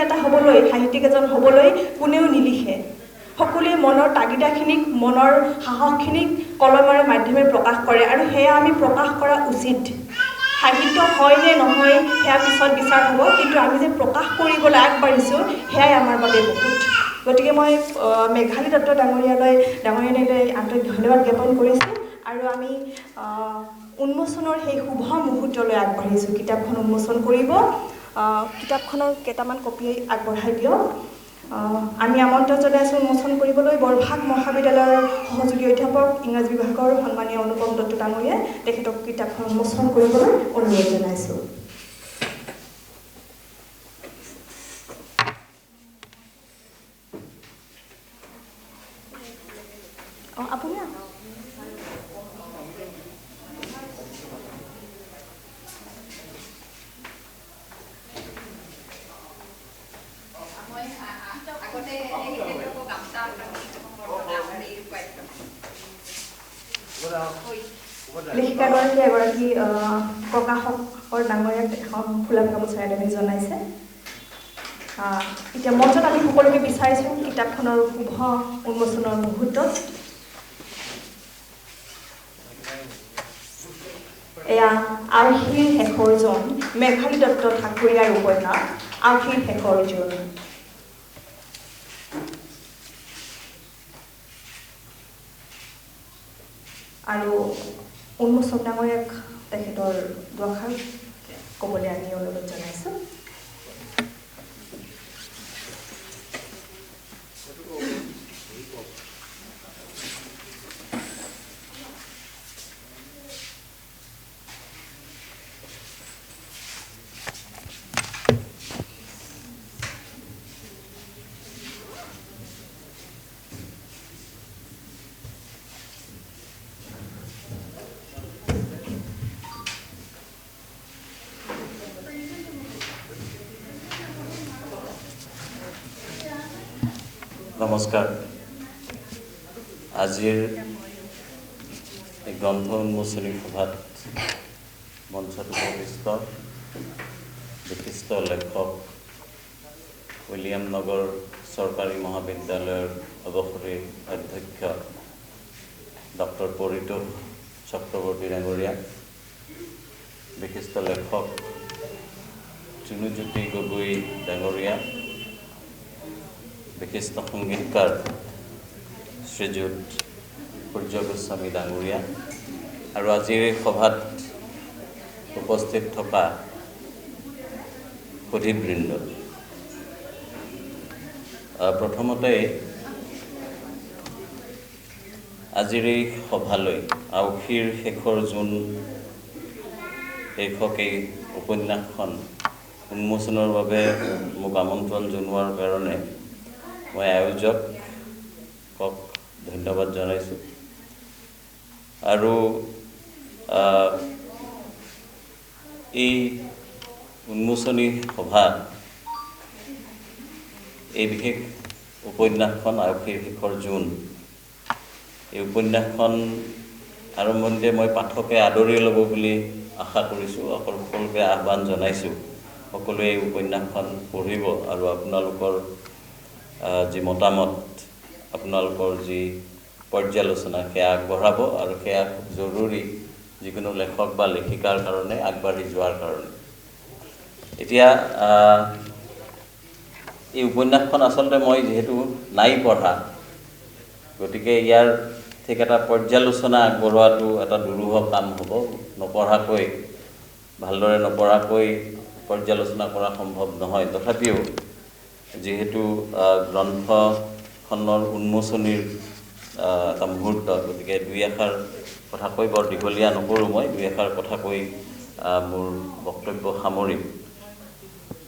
এজন হ'বলৈ কোনেও নিলিখে। সকলোৱে মনৰ তাগিদাখিনিক, মনৰ সাহসখিনিক কলমৰ মাধ্যমেৰে প্ৰকাশ কৰে আৰু সেয়া আমি প্ৰকাশ কৰা উচিত। সাহিত্য হয় নে নহয় সেয়া পিছত বিচাৰ হ'ব, কিন্তু আমি যে প্ৰকাশ কৰিবলৈ আগবাঢ়িছোঁ সেয়াই আমাৰ বাবে বহুত। গতিকে মই মেঘালী দত্ত ডাঙৰীয়ালৈ আন্তৰিক ধন্যবাদ জ্ঞাপন কৰিছোঁ আৰু আমি উন্মোচনৰ সেই শুভ মুহূৰ্তলৈ আগবাঢ়িছোঁ। কিতাপখন উন্মোচন কৰিব, কিতাপখনৰ কেইটামান কপি আগবঢ়াই দিয়ক। আমি আমন্ত্ৰণ জনাইছোঁ উন্মোচন কৰিবলৈ বৰভাগ মহাবিদ্যালয়ৰ সহযোগী অধ্যাপক ইংৰাজী বিভাগৰ সন্মানীয় অনুপম দত্ত ডাঙৰীয়াই তেখেতক কিতাপখন উন্মোচন কৰিবলৈ অনুৰোধ জনাইছোঁ। আপুনি লেখিকাগৰাকী এগৰাকী প্ৰকাশকৰ ডাঙৰীয়াক এখন ফুলাম গামোচাৰে আমি জনাইছে। এতিয়া মঞ্চত আমি সকলোকে বিচাৰিছোঁ কিতাপখনৰ শুভ উন্মোচনৰ মুহূৰ্তত। এয়া আউসীৰ শেষৰ জন, মেঘালী দত্ত ঠাকুৰীয়াৰ উপন্যাস আউসীৰ শেষৰ জন। আৰু উন্মোচক ডাঙৰীয়াক তেখেতৰ দুআষাৰ ক'বলৈ আমি অনুৰোধ জনাইছোঁ। নমস্কাৰ। আজিৰ এই গ্ৰন্থ উন্মোচনী সভাত মঞ্চত উপবিষ্ট বিশিষ্ট লেখক উইলিয়াম নগৰ চৰকাৰী মহাবিদ্যালয়ৰ অৱসৰী অধ্যক্ষ ডক্টৰ পৰিতোষ চক্ৰৱৰ্তী ডাঙৰীয়া, বিশিষ্ট লেখক চুনুজ্যোতি গগৈ ডাঙৰীয়া, বিশিষ্ট সংগীতকাৰ শ্ৰীযুত সূৰ্য গোস্বামী ডাঙৰীয়া আৰু আজিৰ এই সভাত উপস্থিত থকা সুধীবৃন্দ, প্ৰথমতে আজিৰ এই সভালৈ আউসীৰ শেষৰ জোন শীৰ্ষক এই উপন্যাসখন উন্মোচনৰ বাবে মোক আমন্ত্ৰণ জনোৱাৰ কাৰণে মই আয়োজকক ধন্যবাদ জনাইছোঁ। আৰু এই উন্মোচনী সভা এই বিশেষ উপন্যাসখন আউসীৰ শেষৰ জোন, এই উপন্যাসখন আৰম্ভণিতে মই পাঠকে আদৰি ল'ব বুলি আশা কৰিছোঁ, সকলোকে আহ্বান জনাইছোঁ। সকলোৱে এই উপন্যাসখন পঢ়িব আৰু আপোনালোকৰ যি মতামত, আপোনালোকৰ যি পৰ্যালোচনা সেয়া আগবঢ়াব আৰু সেয়া খুব জৰুৰী যিকোনো লেখক বা লেখিকাৰ কাৰণে আগবাঢ়ি যোৱাৰ কাৰণে। এতিয়া এই উপন্যাসখন আচলতে মই যিহেতু নাই পঢ়া, গতিকে ইয়াৰ ঠিক এটা পৰ্যালোচনা আগবঢ়োৱাটো এটা দুৰূহ কাম হ'ব। ভালদৰে নপঢ়াকৈ পৰ্যালোচনা কৰা সম্ভৱ নহয়। তথাপিও যিহেতু গ্ৰন্থখনৰ উন্মোচনীৰ এটা মুহূৰ্ত, গতিকে দুই এষাৰ কথা কৈ, বৰ দীঘলীয়া নকৰোঁ, মই দুই এষাৰ কথা কৈ মোৰ বক্তব্য সামৰিম।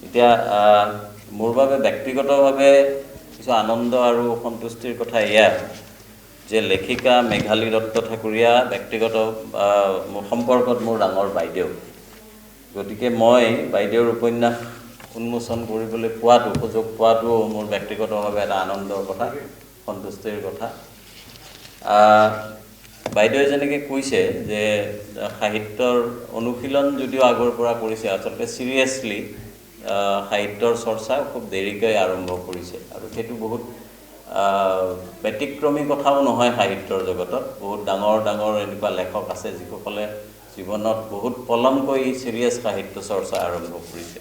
এতিয়া মোৰ বাবে ব্যক্তিগতভাৱে কিছু আনন্দ আৰু সন্তুষ্টিৰ কথা এয়া যে লেখিকা মেঘালী দত্ত ঠাকুৰীয়া ব্যক্তিগত মোৰ সম্পৰ্কত মোৰ ডাঙৰ বাইদেউ। গতিকে মই বাইদেউৰ উপন্যাস উন্মোচন কৰিবলৈ সুযোগ পোৱাটো মোৰ ব্যক্তিগতভাৱে এটা আনন্দৰ কথা, সন্তুষ্টিৰ কথা। বাইদেৱে যেনেকৈ কৈছে যে সাহিত্যৰ অনুশীলন যদিও আগৰ পৰা কৰিছে, আচলতে চিৰিয়াছলি সাহিত্যৰ চৰ্চা খুব দেৰিকৈ আৰম্ভ কৰিছে আৰু সেইটো বহুত ব্যতিক্ৰমী কথাও নহয়। সাহিত্যৰ জগতত বহুত ডাঙৰ ডাঙৰ এনেকুৱা লেখক আছে যিসকলে জীৱনত বহুত পলমকৈ চিৰিয়াছ সাহিত্য চৰ্চা আৰম্ভ কৰিছে।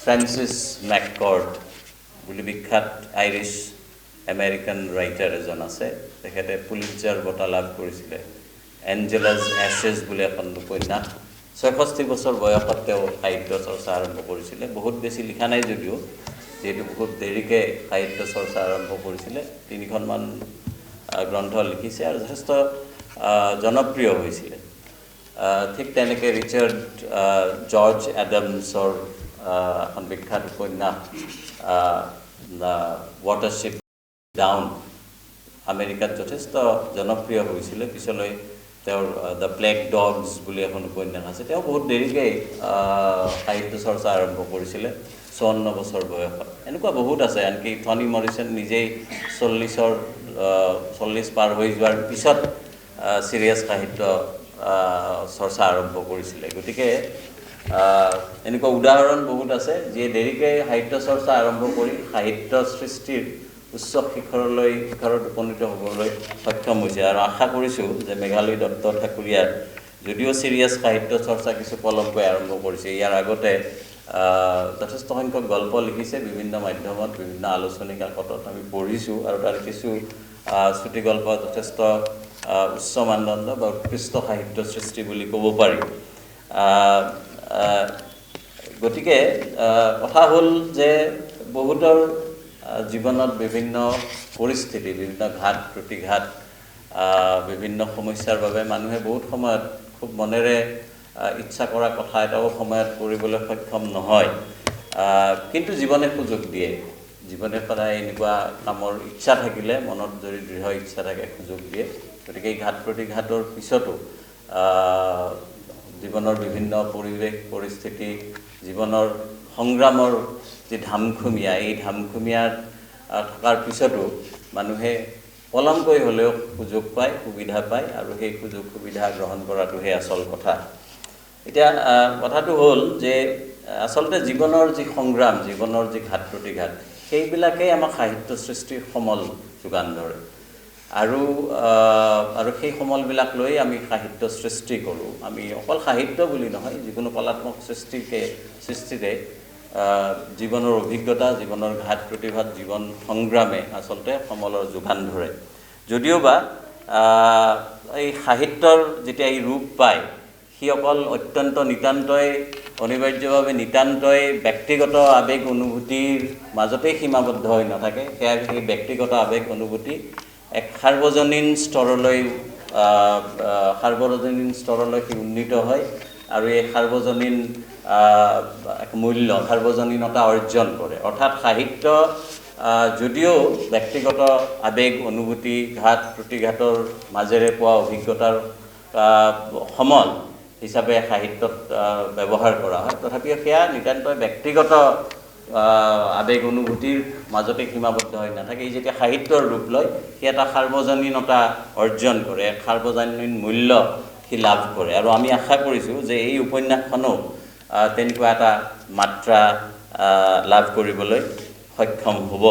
ফ্ৰেন্সিছ মেককৰ্ড বুলি বিখ্যাত আইৰিছ আমেৰিকান ৰাইটাৰ এজন আছে, তেখেতে পুলিটজাৰ বঁটা লাভ কৰিছিলে। এঞ্জেলাছ এছেছ বুলি এখন উপন্যাস, ৬৬ বছৰ বয়সত তেওঁ সাহিত্য চৰ্চা আৰম্ভ কৰিছিলে। বহুত বেছি লিখা নাই যদিও, যিহেতু বহুত দেৰিকৈ সাহিত্য চৰ্চা আৰম্ভ কৰিছিলে, ৩খনমান গ্ৰন্থ লিখিছে আৰু যথেষ্ট জনপ্ৰিয় হৈছিলে। ঠিক তেনেকৈ ৰিচাৰ্ড জৰ্জ এডামছৰ এখন বিখ্যাত উপন্যাস দ্য ৱাটাৰশ্বিপ ডাউন আমেৰিকাত যথেষ্ট জনপ্ৰিয় হৈছিলে। পিছলৈ তেওঁৰ দ্য ব্লেক ডগছ বুলি এখন উপন্যাস আছে। তেওঁ বহুত দেৰিকৈ সাহিত্য চৰ্চা আৰম্ভ কৰিছিলে, ৫৪ বছৰ বয়সত। এনেকুৱা বহুত আছে। আনকি টনি মৰিছন নিজেই ৪০ পাৰ হৈ যোৱাৰ পিছত চিৰিয়াছ সাহিত্য চৰ্চা আৰম্ভ কৰিছিলে। গতিকে এনেকুৱা উদাহৰণ বহুত আছে যিয়ে দেৰিকৈ সাহিত্য চৰ্চা আৰম্ভ কৰি সাহিত্য সৃষ্টিৰ উচ্চ শিখৰত উপনীত হ'বলৈ সক্ষম হৈছে। আৰু আশা কৰিছোঁ যে মেঘালী দত্ত ঠাকুৰীয়াৰ যদিও চিৰিয়াছ সাহিত্য চৰ্চা কিছু পলমকৈ আৰম্ভ কৰিছে, ইয়াৰ আগতে যথেষ্ট সংখ্যক গল্প লিখিছে বিভিন্ন মাধ্যমত, বিভিন্ন আলোচনী কাকতত আমি পঢ়িছোঁ আৰু তাৰ কিছু চুটি গল্প যথেষ্ট উচ্চ মানদণ্ড বা উৎকৃষ্ট সাহিত্য সৃষ্টি বুলি ক'ব পাৰি। গতিকে কথা হ'ল যে বহুতৰ জীৱনত বিভিন্ন পৰিস্থিতি, বিভিন্ন ঘাত প্ৰতিঘাত, বিভিন্ন সমস্যাৰ বাবে মানুহে বহুত সময়ত খুব মনেৰে ইচ্ছা কৰা কথা এটাও সময়ত কৰিবলৈ সক্ষম নহয়। কিন্তু জীৱনে সুযোগ দিয়ে। জীৱনে সদায় এনেকুৱা কামৰ ইচ্ছা থাকিলে, মনত যদি দৃঢ় ইচ্ছা থাকে, সুযোগ দিয়ে। গতিকে এই ঘাত প্ৰতিঘাতৰ পিছতো জীৱনৰ বিভিন্ন পৰিৱেশ পৰিস্থিতি, জীৱনৰ সংগ্ৰামৰ যি ধামখুমীয়া, এই ধামখুমীয়াৰ থকাৰ পিছতো মানুহে পলমকৈ হ'লেও সুযোগ পায়, সুবিধা পায়, আৰু সেই সুযোগ সুবিধা গ্ৰহণ কৰাটোহে আচল কথা। এতিয়া কথাটো হ'ল যে আচলতে জীৱনৰ যি সংগ্ৰাম, জীৱনৰ যি ঘাত প্ৰতিঘাত, সেইবিলাকেই আমাক সাহিত্য সৃষ্টিৰ সমল যোগান ধৰে, আৰু সেই সমলবিলাক লৈ আমি সাহিত্য সৃষ্টি কৰোঁ। আমি অকল সাহিত্য বুলি নহয়, যিকোনো কলাত্মক সৃষ্টিৰে জীৱনৰ অভিজ্ঞতা, জীৱনৰ ঘাত প্ৰতিঘাত, জীৱন সংগ্ৰামে আচলতে সমলৰ যোগান ধৰে। যদিওবা এই সাহিত্যৰ যেতিয়া এই ৰূপ পায়, সি অকল অত্যন্ত নিতান্তই অনিবাৰ্যভাৱে নিতান্তই ব্যক্তিগত আৱেগ অনুভূতিৰ মাজতেই সীমাবদ্ধ হৈ নাথাকে। সেই ব্যক্তিগত আৱেগ অনুভূতি এক সাৰ্বজনীন স্তৰলৈ সি উন্নীত হয়, আৰু এই সাৰ্বজনীন মূল্য, সাৰ্বজনীনতা অৰ্জন কৰে। অৰ্থাৎ সাহিত্য যদিও ব্যক্তিগত আৱেগ অনুভূতি, ঘাত প্ৰতিঘাতৰ মাজেৰে পোৱা অভিজ্ঞতাৰ সমল হিচাপে সাহিত্যত ব্যৱহাৰ কৰা হয়, তথাপিও সেয়া নিতান্তই ব্যক্তিগত আৱেগ অনুভূতিৰ মাজতে সীমাবদ্ধ হৈ নাথাকে। এই যেতিয়া সাহিত্যৰ ৰূপ লয়, সি এটা সাৰ্বজনীনতা অৰ্জন কৰে, এক সাৰ্বজনীন মূল্য সি লাভ কৰে। আৰু আমি আশা কৰিছোঁ যে এই উপন্যাসখনো তেনেকুৱা এটা মাত্ৰা লাভ কৰিবলৈ সক্ষম হ'ব।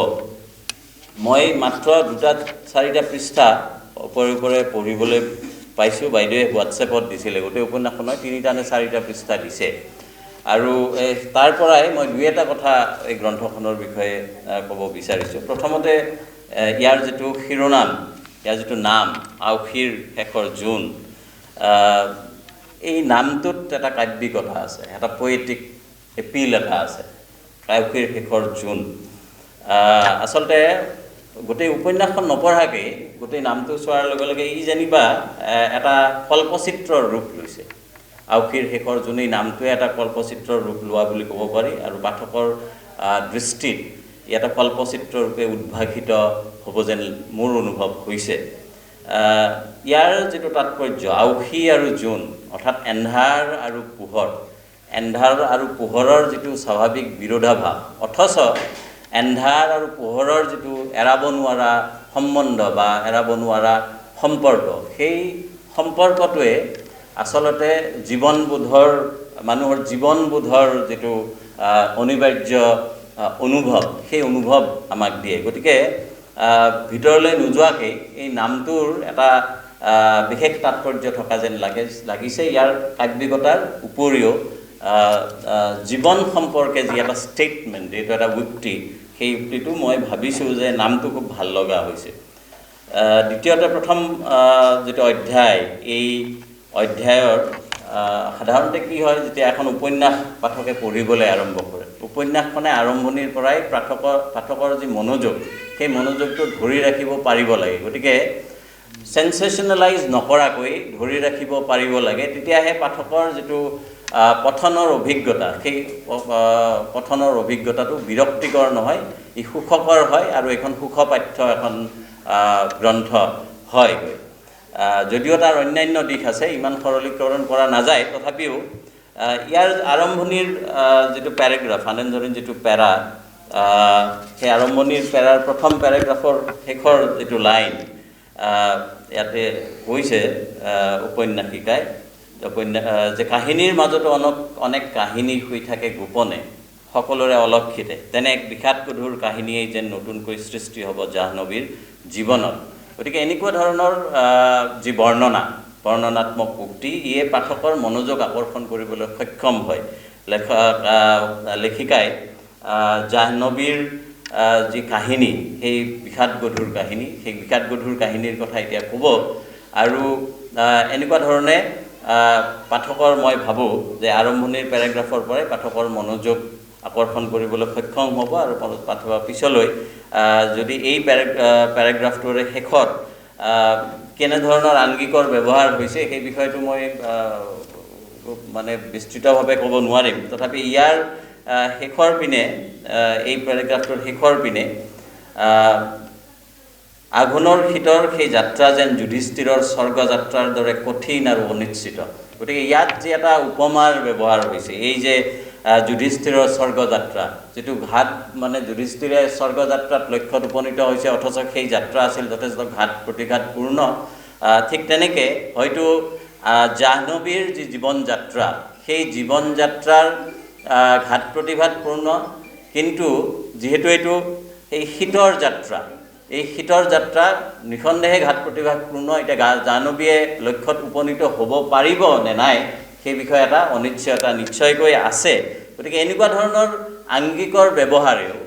মই মাত্ৰ 2-4টা পৃষ্ঠা ওপৰে পঢ়িবলৈ পাইছোঁ। বাইদেৱে হোৱাটছএপত দিছিলে, গোটেই উপন্যাসখনৰ 3টা নে 4টা পৃষ্ঠা দিছে, আৰু তাৰ পৰাই মই 2-এটা কথা এই গ্ৰন্থখনৰ বিষয়ে ক'ব বিচাৰিছোঁ। প্ৰথমতে ইয়াৰ যিটো শিৰোনাম, ইয়াৰ যিটো নাম, আউসীৰ শেষৰ জোন, এই নামটোত এটা কাব্যিকতা আছে, এটা পয়েটিক এপিল এটা আছে, আউসীৰ শেষৰ জোন। আচলতে গোটেই উপন্যাসখন নপঢ়াকৈ গোটেই নামটো চোৱাৰ লগে লগে ই যেনিবা এটা কল্পচিত্ৰৰ ৰূপ লৈছে। আউসীৰ শেষৰ জোন এই নামটোৱে এটা কল্পচিত্ৰৰ ৰূপ লোৱা বুলি ক'ব পাৰি, আৰু পাঠকৰ দৃষ্টিত ই এটা কল্পচিত্ৰ ৰূপে উদ্ভাসিত হ'ব যেন মোৰ অনুভৱ হৈছে। ইয়াৰ যিটো তাৎপৰ্য, আউসী আৰু জোন, অৰ্থাৎ এন্ধাৰ আৰু পোহৰ, এন্ধাৰ আৰু পোহৰৰ যিটো স্বাভাৱিক বিৰোধাভাস, অথচ এন্ধাৰ আৰু পোহৰৰ যিটো এৰাব নোৱাৰা সম্বন্ধ বা এৰাব নোৱাৰা সম্পৰ্ক, সেই সম্পৰ্কটোৱে আচলতে মানুহৰ জীৱনবোধৰ যিটো অনিবাৰ্য অনুভৱ, সেই অনুভৱ আমাক দিয়ে। গতিকে ভিতৰলৈ নোযোৱাকৈ এই নামটোৰ এটা বিশেষ তাৎপৰ্য থকা যেন লাগিছে। ইয়াৰ কাব্যিকতাৰ উপৰিও জীৱন সম্পৰ্কে যি এটা ষ্টেটমেণ্ট, এইটো এটা উক্তি, সেই উক্তিটো মই ভাবিছোঁ যে নামটো খুব ভাল লগা হৈছে। দ্বিতীয়তে, প্ৰথম যিটো অধ্যায়, এই অধ্যায়ৰ সাধাৰণতে কি হয়, যেতিয়া এখন উপন্যাস পাঠকে পঢ়িবলৈ আৰম্ভ কৰে, উপন্যাসখনে আৰম্ভণিৰ পৰাই পাঠকৰ যি মনোযোগ, সেই মনোযোগটো ধৰি ৰাখিব পাৰিব লাগে। গতিকে চেনচেশ্যনেলাইজ নকৰাকৈ ধৰি ৰাখিব পাৰিব লাগে, তেতিয়াহে পাঠকৰ যিটো পঠনৰ অভিজ্ঞতা, সেই পঠনৰ অভিজ্ঞতাটো বিৰক্তিকৰ নহয়, ই সুখকৰ হয়, আৰু এখন সুখপাঠ্য এখন গ্ৰন্থ হয়গৈ। যদিও তাৰ অন্যান্য দিশ আছে, ইমান সৰলীকৰণ কৰা নাযায়, তথাপিও ইয়াৰ আৰম্ভণিৰ যিটো পেৰাগ্ৰাফ, আনন্দজনীন যিটো পেৰা, সেই আৰম্ভণিৰ পেৰাৰ প্ৰথম পেৰাগ্ৰাফৰ শেষৰ যিটো লাইন, ইয়াতে কৈছে উপন্যাসিকাই যে কাহিনীৰ মাজতো অনেক কাহিনী শুই থাকে গোপনে, সকলোৰে অলক্ষিতে, তেনে এক বিষাদগধুৰ কাহিনীয়েই যেন নতুনকৈ সৃষ্টি হ'ব জাহ্নবীৰ জীৱনত। গতিকে এনেকুৱা ধৰণৰ যি বৰ্ণনাত্মক উক্তি, ইয়ে পাঠকৰ মনোযোগ আকৰ্ষণ কৰিবলৈ সক্ষম হয়। লেখিকাই জাহ্নবীৰ যি কাহিনী, সেই বিষাদগধুৰ কাহিনী, সেই বিষাদগধুৰ কাহিনীৰ কথা এতিয়া ক'ব, আৰু এনেকুৱা ধৰণে পাঠকৰ, মই ভাবোঁ যে আৰম্ভণিৰ পেৰাগ্ৰাফৰ পৰাই পাঠকৰ মনোযোগ আকৰ্ষণ কৰিবলৈ সক্ষম হ'ব, আৰু পিছলৈ যদি এই পেৰাগ্ৰাফটোৰে শেষত কেনেধৰণৰ আংগিকৰ ব্যৱহাৰ হৈছে, সেই বিষয়টো মই মানে বিস্তৃতভাৱে ক'ব নোৱাৰিম, তথাপি ইয়াৰ শেষৰ পিনে, এই পেৰাগ্ৰাফটোৰ শেষৰ পিনে আঘোণৰ শীতৰ সেই যাত্ৰা যেন যুধিষ্ঠিৰৰ স্বৰ্গযাত্ৰাৰ দৰে কঠিন আৰু অনিশ্চিত। গতিকে ইয়াত যি এটা উপমাৰ ব্যৱহাৰ হৈছে, এই যে যুধিষ্ঠিৰৰ স্বৰ্গযাত্ৰা, যিটো ঘাট মানে যুধিষ্ঠিৰে স্বৰ্গযাত্ৰাত লক্ষ্যত উপনীত হৈছে, অথচ সেই যাত্ৰা আছিল যথেষ্ট ঘাট প্ৰতিঘাতপূৰ্ণ। ঠিক তেনেকৈ হয়তো জাহ্নবীৰ যি জীৱন যাত্ৰা, সেই জীৱন যাত্ৰাৰ ঘাট প্ৰতিঘাতপূৰ্ণ, কিন্তু যিহেতু এইটো এই শীতৰ যাত্ৰা, এই শীতৰ যাত্ৰা নিঃসন্দেহে ঘাট প্ৰতিঘাতপূৰ্ণ। এতিয়া জাহ্নবীয়ে লক্ষ্যত উপনীত হ'ব পাৰিব নে নাই সেই বিষয়ে এটা অনিশ্চয়তা নিশ্চয়কৈ আছে। গতিকে এনেকুৱা ধৰণৰ আংগিকৰ ব্যৱহাৰেও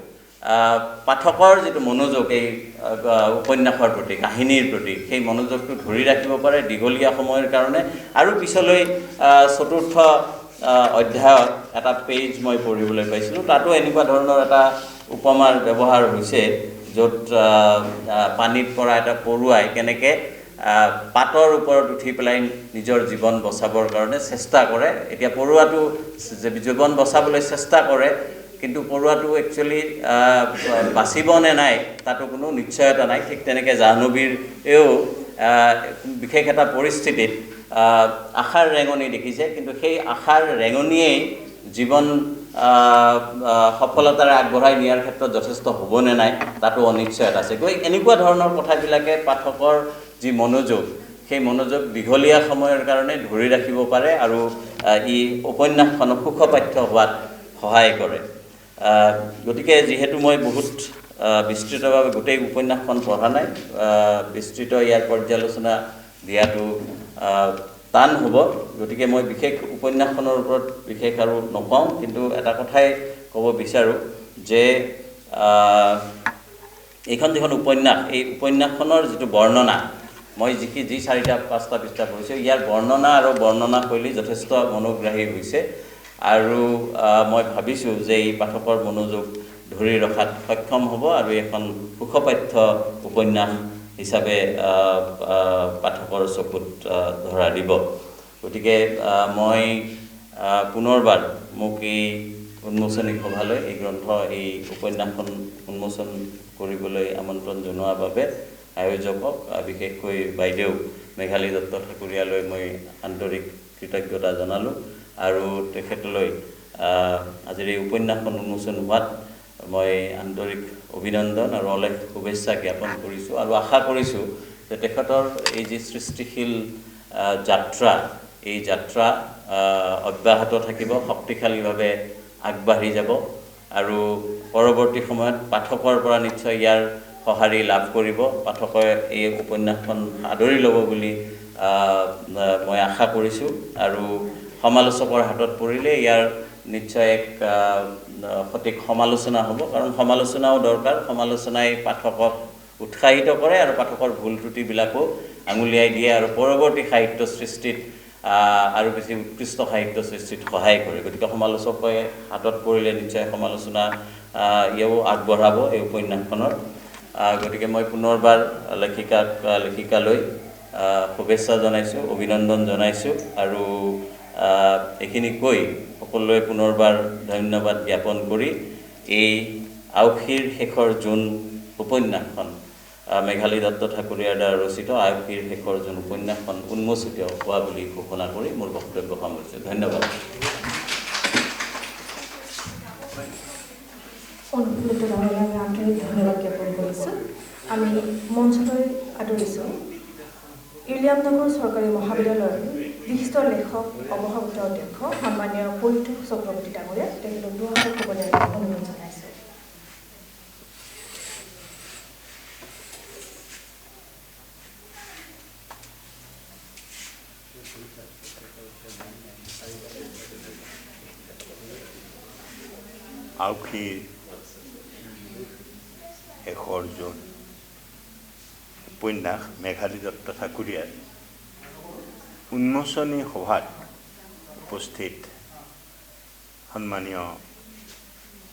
পাঠকৰ যিটো মনোযোগ এই উপন্যাসৰ প্ৰতি, কাহিনীৰ প্ৰতি, সেই মনোযোগটো ধৰি ৰাখিব পাৰে দীঘলীয়া সময়ৰ কাৰণে। আৰু পিছলৈ ৪ৰ্থ অধ্যায়ত এটা পেজ মই পঢ়িবলৈ পাইছিলোঁ, তাতো এনেকুৱা ধৰণৰ এটা উপমাৰ ব্যৱহাৰ হৈছে, য'ত পানীত পৰা এটা পৰুৱাই কেনেকৈ পাতৰ ওপৰত উঠি পেলাই নিজৰ জীৱন বচাবৰ কাৰণে চেষ্টা কৰে। এতিয়া পৰুৱাটো জীৱন বচাবলৈ চেষ্টা কৰে, কিন্তু পৰুৱাটো একচুৱেলি বাচিব নে নাই তাতো কোনো নিশ্চয়তা নাই। ঠিক তেনেকৈ জাহ্নবীৰেও বিশেষ এটা পৰিস্থিতিত আশাৰ ৰেঙনি দেখিছে, কিন্তু সেই আশাৰ ৰেঙনিয়েই জীৱন সফলতাৰে আগবঢ়াই নিয়াৰ ক্ষেত্ৰত যথেষ্ট হ'বনে নাই তাতো অনিশ্চয়তা আছে। গতিকে এনেকুৱা ধৰণৰ কথাবিলাকে পাঠকৰ যি মনোযোগ, সেই মনোযোগ দীঘলীয়া সময়ৰ কাৰণে ধৰি ৰাখিব পাৰে আৰু ই উপন্যাসখনক সুখপাঠ্য হোৱাত সহায় কৰে। গতিকে যিহেতু মই বহুত বিস্তৃতভাৱে গোটেই উপন্যাসখন পঢ়া নাই, বিস্তৃত ইয়াৰ পৰ্যালোচনা দিয়াটো টান হ'ব, গতিকে মই বিশেষ উপন্যাসখনৰ ওপৰত বিশেষ আৰু নকওঁ, কিন্তু এটা কথাই ক'ব বিচাৰোঁ যে এইখন যিখন উপন্যাস, এই উপন্যাসখনৰ যিটো বৰ্ণনা, মই যি ৪-৫টা পৃষ্ঠা পঢ়িছোঁ, ইয়াৰ বৰ্ণনা আৰু বৰ্ণনা শৈলী যথেষ্ট মনোগ্ৰাহী হৈছে। আৰু মই ভাবিছোঁ যে এই পাঠকৰ মনোযোগ ধৰি ৰখাত সক্ষম হ'ব আৰু এখন সুখপাঠ্য উপন্যাস হিচাপে পাঠকৰ চকুত ধৰা দিব। গতিকে মই পুনৰবাৰ মোক এই উন্মোচনী সভালৈ এই গ্ৰন্থ, এই উপন্যাসখন উন্মোচন কৰিবলৈ আমন্ত্ৰণ জনোৱাৰ বাবে আয়োজকক, বিশেষকৈ বাইদেউ মেঘালী দত্ত ঠাকুৰীয়ালৈ মই আন্তৰিক কৃতজ্ঞতা জনালোঁ। আৰু তেখেতলৈ আজিৰ এই উপন্যাসখন উন্মোচন হোৱাত মই আন্তৰিক অভিনন্দন আৰু অলেখ শুভেচ্ছা জ্ঞাপন কৰিছোঁ, আৰু আশা কৰিছোঁ যে তেখেতৰ এই যি সৃষ্টিশীল যাত্ৰা, এই যাত্ৰা অব্যাহত থাকিব, শক্তিশালীভাৱে আগবাঢ়ি যাব, আৰু পৰৱৰ্তী সময়ত পাঠকৰ পৰা নিশ্চয় ইয়াৰ সঁহাৰি লাভ কৰিব। পাঠকে এই উপন্যাসখন আদৰি ল'ব বুলি মই আশা কৰিছোঁ, আৰু সমালোচকৰ হাতত পৰিলে ইয়াৰ নিশ্চয় এক সঠিক সমালোচনা হ'ব, কাৰণ সমালোচনাও দৰকাৰ। সমালোচনাই পাঠকক উৎসাহিত কৰে আৰু পাঠকৰ ভুল ত্ৰুটিবিলাকো আঙুলিয়াই দিয়ে, আৰু পৰৱৰ্তী সাহিত্য সৃষ্টিত আৰু বেছি উৎকৃষ্ট সাহিত্য সৃষ্টিত সহায় কৰে। গতিকে সমালোচকে হাতত পৰিলে নিশ্চয় সমালোচনা ইয়েও আগবঢ়াব এই উপন্যাসখনৰ। গতিকে মই পুনৰবাৰ লেখিকালৈ শুভেচ্ছা জনাইছোঁ, অভিনন্দন জনাইছোঁ, আৰু এইখিনি কৈ সকলোৱে পুনৰবাৰ ধন্যবাদ জ্ঞাপন কৰি এই আউসীৰ শেষৰ জোন উপন্যাসখন, মেঘালী দত্ত ঠাকুৰীয়াৰ দ্বাৰা ৰচিত আউসীৰ শেষৰ জোন উপন্যাসখন উন্মোচিত হোৱা বুলি ঘোষণা কৰি মোৰ বক্তব্য সামৰিছোঁ। ধন্যবাদ। অনুপ্ৰেৰিত ডাঙৰীয়াক আমি আন্তৰিক ধন্যবাদ জ্ঞাপন কৰিছোঁ। আমি মঞ্চলৈ আদৰিছোঁ উইলিয়াম নগৰ চৰকাৰী মহাবিদ্যালয়ৰ বিশিষ্ট লেখক, অৱসৰপ্ৰাপ্ত অধ্যক্ষ সন্মানীয় পৰিতোষ চক্ৰৱৰ্তী ডাঙৰীয়া, তেখেতক দুআষাৰ ক'বলৈ অনুৰোধ জনাইছোঁ। আউসীৰ শেষৰ জোন উপন্যাস মেঘালী দত্ত ঠাকুৰীয়াৰ উন্মোচনী সভাত উপস্থিত সন্মানীয়